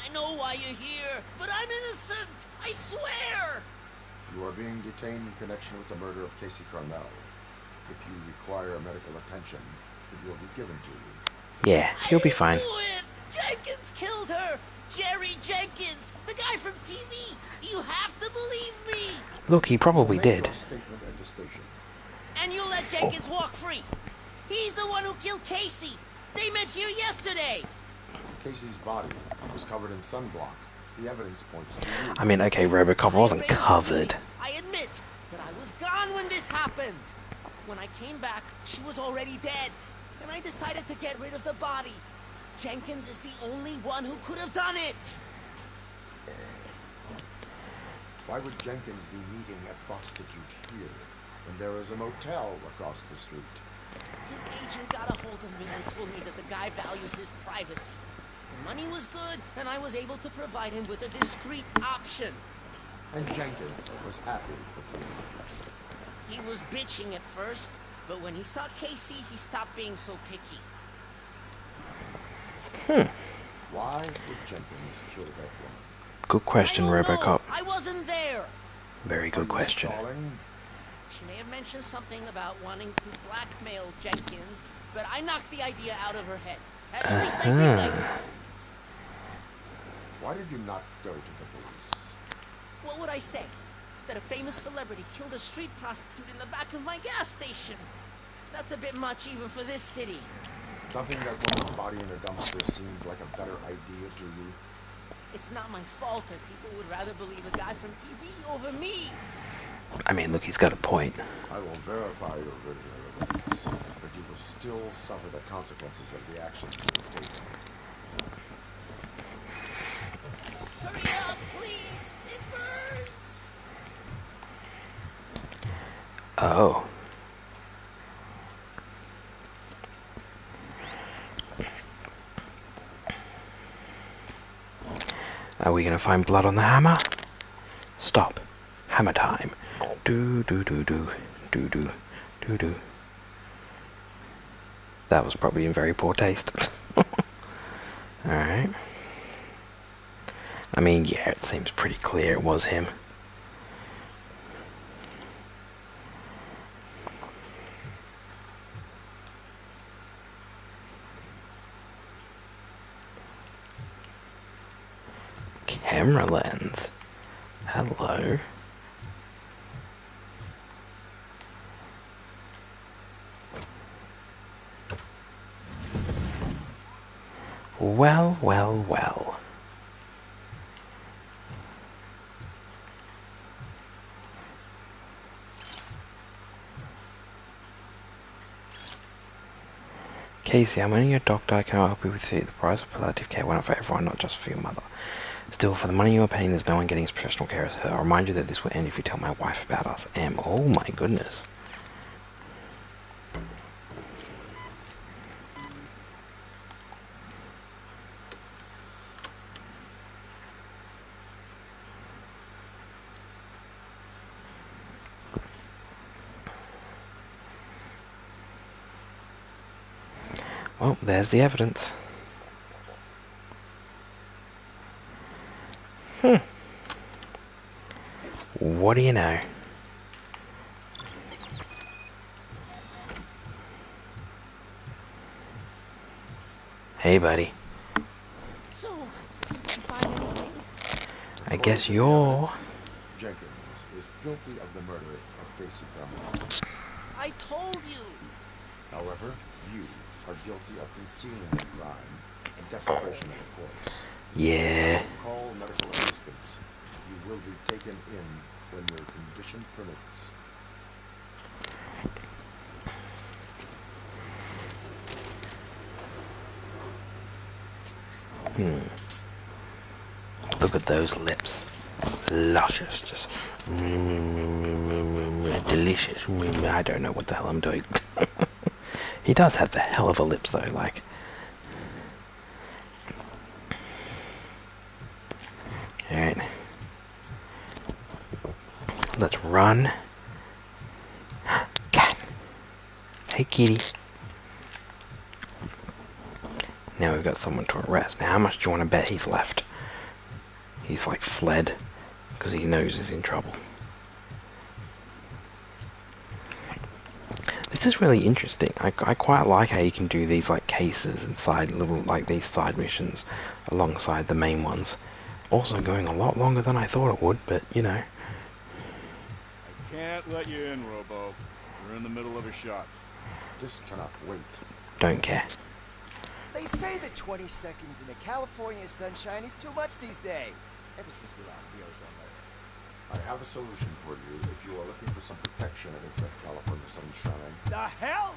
I know why you're here, but I'm innocent. I swear. You are being detained in connection with the murder of Casey Carmel. If you require medical attention, it will be given to you. Yeah, he'll be fine. Do it! Jenkins killed her! Jerry Jenkins, the guy from TV! You have to believe me! Look, he probably Make your did. statement at the station. And you let Jenkins walk free! He's the one who killed Casey! They met here yesterday! Casey's body was covered in sunblock. The evidence points to you. I mean, okay, Robocop wasn't covered. I admit, but I was gone when this happened! When I came back, she was already dead, and I decided to get rid of the body. Jenkins is the only one who could have done it! Why would Jenkins be meeting a prostitute here when there is a motel across the street? His agent got a hold of me and told me that the guy values his privacy. The money was good, and I was able to provide him with a discreet option. And Jenkins was happy with the arrangement. He was bitching at first, but when he saw Casey, he stopped being so picky. Why would Jenkins kill that woman? Good question, Robocop. I wasn't there. Very good question. She may have mentioned something about wanting to blackmail Jenkins, but I knocked the idea out of her head. At least I think I did. Why did you not go to the police? Well, What would I say? That a famous celebrity killed a street prostitute in the back of my gas station. That's a bit much even for this city. Dumping that woman's body in a dumpster seemed like a better idea to you? It's not my fault that people would rather believe a guy from TV over me. I mean, look, he's got a point. I will verify your version of events, but you will still suffer the consequences of the actions you have taken. Hurry up, please! It burns! Oh. Are we gonna find blood on the hammer? Stop. Hammer time. Do do do do do do do do. That was probably in very poor taste. Alright. I mean, yeah, it seems pretty clear it was him. Camera lens. Hello. Well, well, well. Casey, I'm only your doctor. I cannot help you with the price of palliative care went up for everyone, not just for your mother. Still, for the money you are paying, there's no one getting as professional care as her. I'll remind you that this will end if you tell my wife about us. Oh my goodness. Well, there's the evidence. What do you know? Hey, buddy. So, did you find anything? I guess you're... Jenkins is guilty of the murder of Casey Cromwell. I told you! However, you are guilty of concealing the crime and desecration of the corpse. Yeah. Call medical assistance. You will be taken in when your condition permits. Look at those lips. Luscious, just delicious. I don't know what the hell I'm doing. He does have the hell of a lips though, like. Alright. Let's run. Cat. Hey, kitty. Now we've got someone to arrest. Now, how much do you want to bet he's left? He's like fled because he knows he's in trouble. This is really interesting. I quite like how you can do these like cases and side little like these side missions alongside the main ones. Also going a lot longer than I thought it would, but you know. I can't let you in, Robo. We're in the middle of a shot. This cannot wait. Don't care. They say that 20 seconds in the California sunshine is too much these days. Ever since we lost the ozone layer. I have a solution for you if you are looking for some protection against that California sunshine. The hell?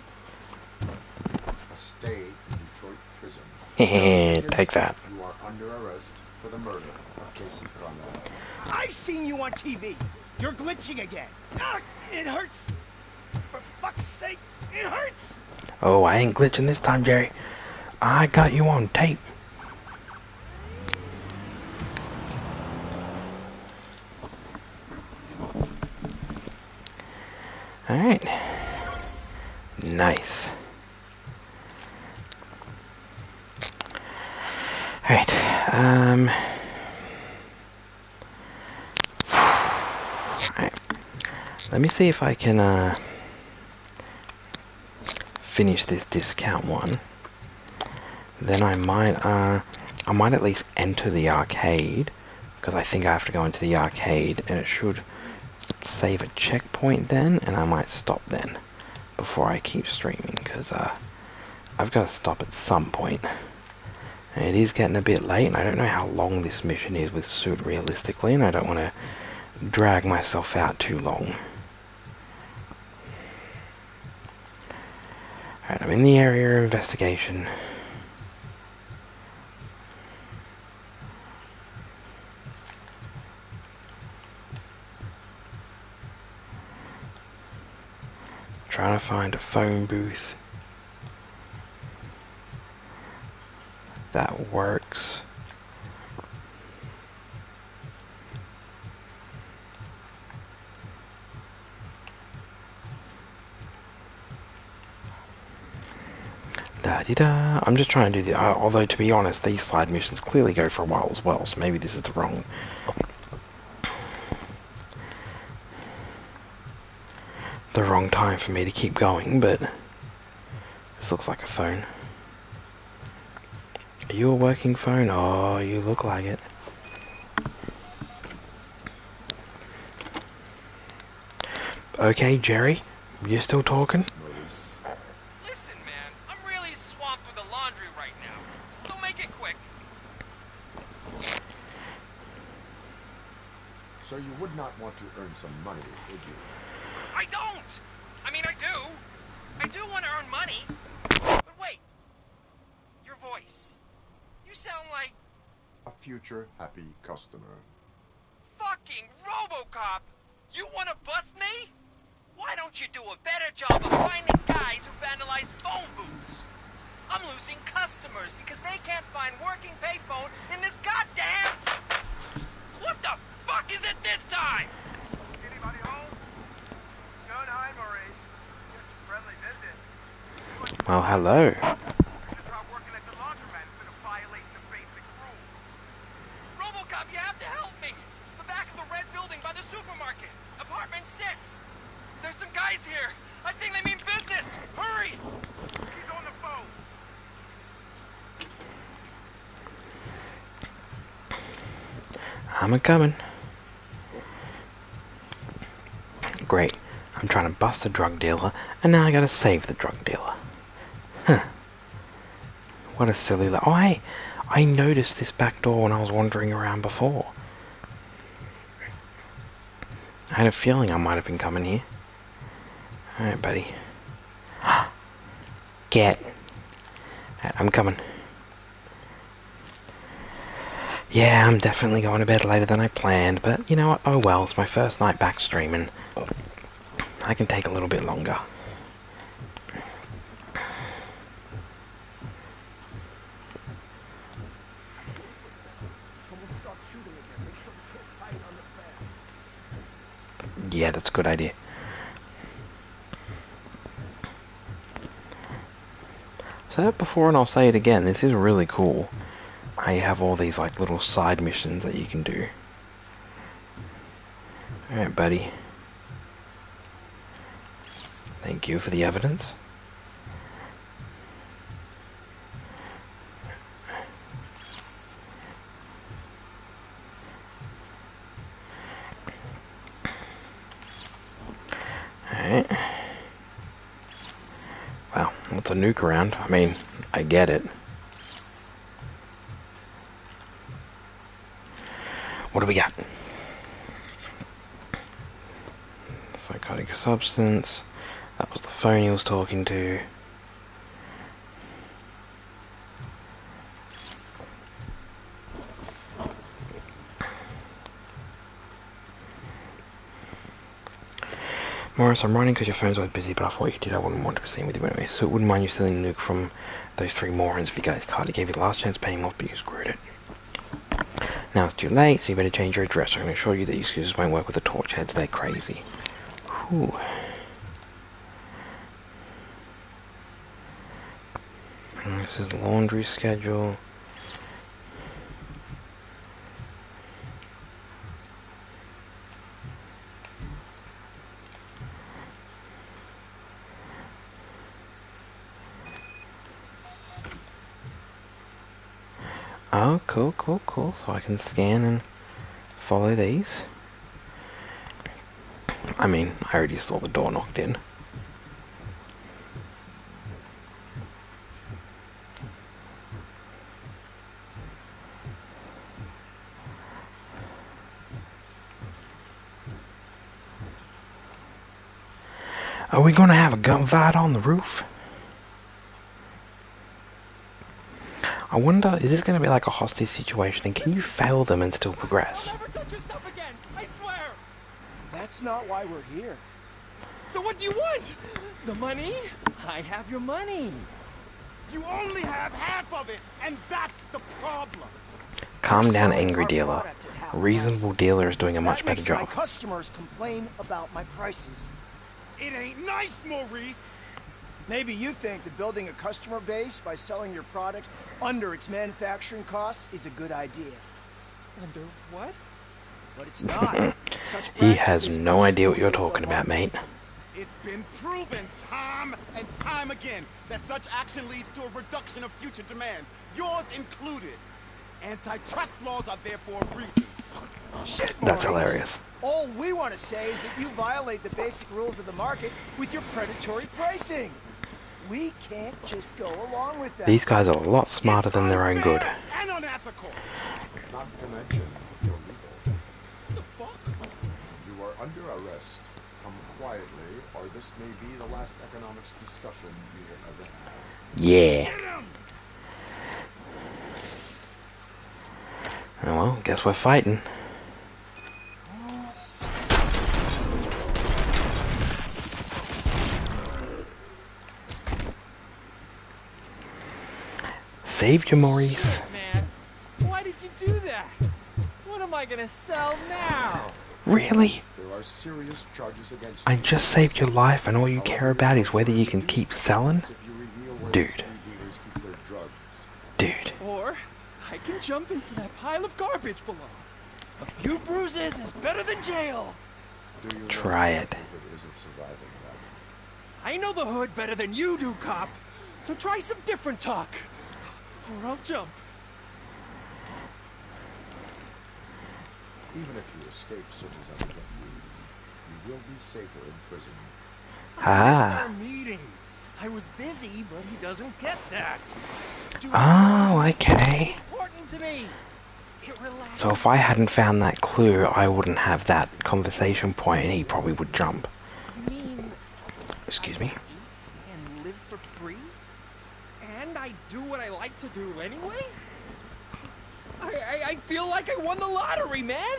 A stay in Detroit prison. Take that. You are under arrest for the murder of Casey Cromwell. I seen you on TV. You're glitching again. Ah, it hurts. For fuck's sake, it hurts. Oh, I ain't glitching this time, Jerry. I got you on tape. Alright. Nice. Alright, alright. Let me see if I can, finish this discount one. Then I might at least enter the arcade, because I think I have to go into the arcade, and it should save a checkpoint then, and I might stop then before I keep streaming, because I've got to stop at some point. And it is getting a bit late, and I don't know how long this mission is with Suit realistically, and I don't want to drag myself out too long. Alright, I'm in the area of investigation. Trying to find a phone booth that works. Da-de-da. I'm just trying to do the... although, to be honest, these side missions clearly go for a while as well, so maybe this is the wrong time for me to keep going, but this looks like a phone. Are you a working phone? Oh, you look like it. Okay, Jerry, you still talking? Listen, man, I'm really swamped with the laundry right now, so make it quick. So you would not want to earn some money, would you? I don't! I mean, I do. I do want to earn money. But wait. Your voice. You sound like... a future happy customer. fucking Robocop! You want to bust me? Why don't you do a better job of finding guys who vandalize phone booths? I'm losing customers because they can't find working payphone in this goddamn... What the fuck is it this time? Anybody home? Good, hi, Maurice. Just a friendly visit. Well, hello. Robocop, you have to help me! The back of the red building by the supermarket. Apartment 6. There's some guys here. I think they mean business. Hurry! He's on the phone. I'm a-coming. Great. I'm trying to bust a drug dealer, and now I gotta save the drug dealer. Huh. What a silly... Oh, I noticed this back door when I was wandering around before. I had a feeling I might have been coming here. Alright, buddy. Get. Right, I'm coming. Yeah, I'm definitely going to bed later than I planned, but you know what? Oh well, it's my first night back streaming. I can take a little bit longer. Yeah, that's a good idea. I said it before and I'll say it again, this is really cool. I have all these like little side missions that you can do. Alright, buddy. Thank you for the evidence. Alright. Wow, what's a nuke around? I mean, I get it. What do we got? Psychotic substance. That was the phone he was talking to. Morris, I'm writing because your phone's always busy, but I thought you did. I wouldn't want to be seen with you anyway. So it wouldn't mind you stealing the nuke from those three morons if you got his card. He gave you the last chance to pay him off, but you screwed it. Now it's too late, so you better change your address. I can assure you that your excuses won't work with the torch heads. They're crazy. Whew. And this is the laundry schedule. Oh, cool. So I can scan and follow these. I mean, I already saw the door knocked in. Are we gonna have a gunfight on the roof? I wonder, is this gonna be like a hostage situation, and can you fail them and still progress? I'll never touch your stuff again, I swear! That's not why we're here. So what do you want? The money? I have your money. You only have half of it, and that's the problem. Calm down, angry dealer. A reasonable dealer is doing a much better My job. customers complain about my prices. It ain't nice, Maurice. Maybe you think that building a customer base by selling your product under its manufacturing costs is a good idea. Under what? But it's not. Such He has practices no are idea what you're screwed talking up about, mate. It's been proven time and time again that such action leads to a reduction of future demand, yours included. Antitrust laws are there for a reason. Shit, That's Maurice. hilarious. All we want to say is that you violate the basic rules of the market with your predatory pricing. We can't just go along with that. These guys are a lot smarter than their own good. And unethical. Not to mention illegal. The fuck? You are under arrest. Come quietly, or this may be the last economics discussion you will ever have. Yeah. Oh well, guess we're fighting. Saved you, Maurice. Man, why did you do that? What am I gonna sell now? Really? There are serious charges against I you. just saved your life, and all you care about is whether you can keep selling? If you reveal where Dude. these three dealers keep their drugs. Dude. Or I can jump into that pile of garbage below. A few bruises is better than jail. Do you know Try what it. the hood is of surviving that? I know the hood better than you do, cop. So try some different talk. Or I'll jump. Even if you escape such as I get you will be safer in prison. I missed Ah. our meeting. I was busy, but he doesn't get that. Oh, okay. It's important to me. It relaxes So if I hadn't found that clue, I wouldn't have that conversation point, and he probably would jump. You mean Excuse me? eat and live for free? And I do what I like to do anyway? I feel like I won the lottery, man!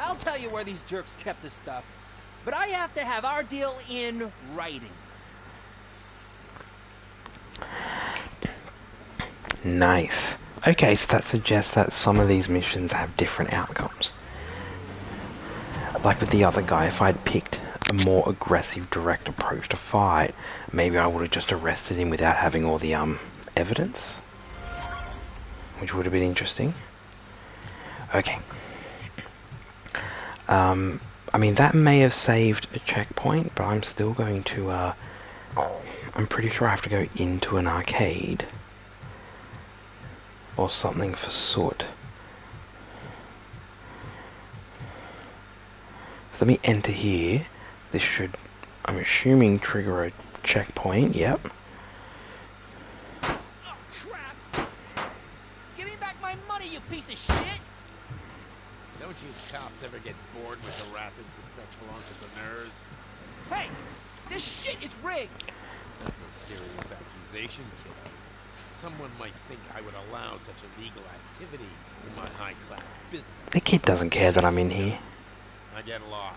I'll tell you where these jerks kept the stuff, but I have to have our deal in writing. Nice. Okay, so that suggests that some of these missions have different outcomes. Like with the other guy, if I'd picked a more aggressive, direct approach to fight, maybe I would have just arrested him without having all the evidence, which would have been interesting. Okay. I mean, that may have saved a checkpoint, but I'm still going to, I'm pretty sure I have to go into an arcade or something for soot. So let me enter here. This should, I'm assuming, trigger a checkpoint. Yep. Oh, crap! Give me back my money, you piece of shit! Don't you cops ever get bored with harassing successful entrepreneurs? Hey! This shit is rigged! That's a serious accusation, kiddo. Someone might think I would allow such illegal activity in my high-class business. The kid doesn't care that I'm in here. I get lost.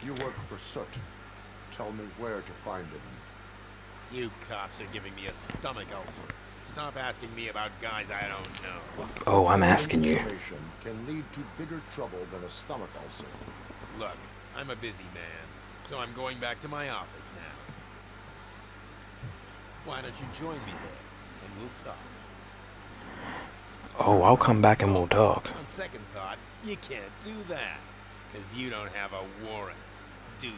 You work for Soot. Tell me where to find him. You cops are giving me a stomach ulcer. Stop asking me about guys I don't know. Oh, I'm asking you. Information can lead to bigger trouble than a stomach ulcer. Look, I'm a busy man, so I'm going back to my office now. Why don't you join me there, and we'll talk. Oh, I'll come back and we'll talk. On second thought, you can't do that, because you don't have a warrant, do you?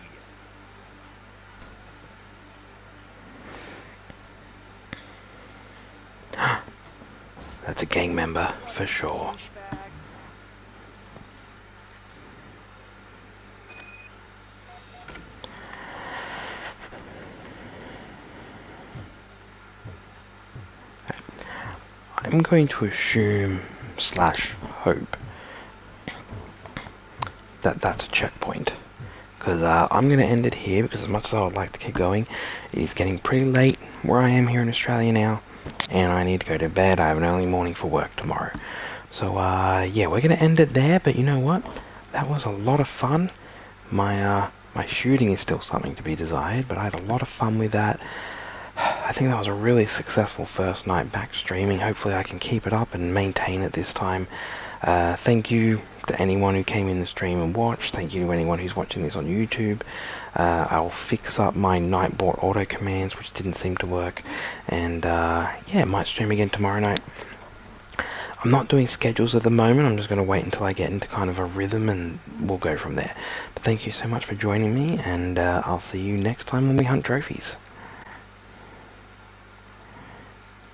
That's a gang member, for sure. I'm going to assume slash hope that that's a checkpoint, because I'm going to end it here, because as much as I would like to keep going, it is getting pretty late where I am here in Australia now, and I need to go to bed. I have an early morning for work tomorrow. So yeah, we're going to end it there, but you know what? That was a lot of fun. My shooting is still something to be desired, but I had a lot of fun with that. I think that was a really successful first night back streaming. Hopefully I can keep it up and maintain it this time. Thank you to anyone who came in the stream and watched. Thank you to anyone who's watching this on YouTube. I'll fix up my Nightbot auto commands, which didn't seem to work. And yeah, might stream again tomorrow night. I'm not doing schedules at the moment. I'm just going to wait until I get into kind of a rhythm and we'll go from there. But thank you so much for joining me, and I'll see you next time when we hunt trophies.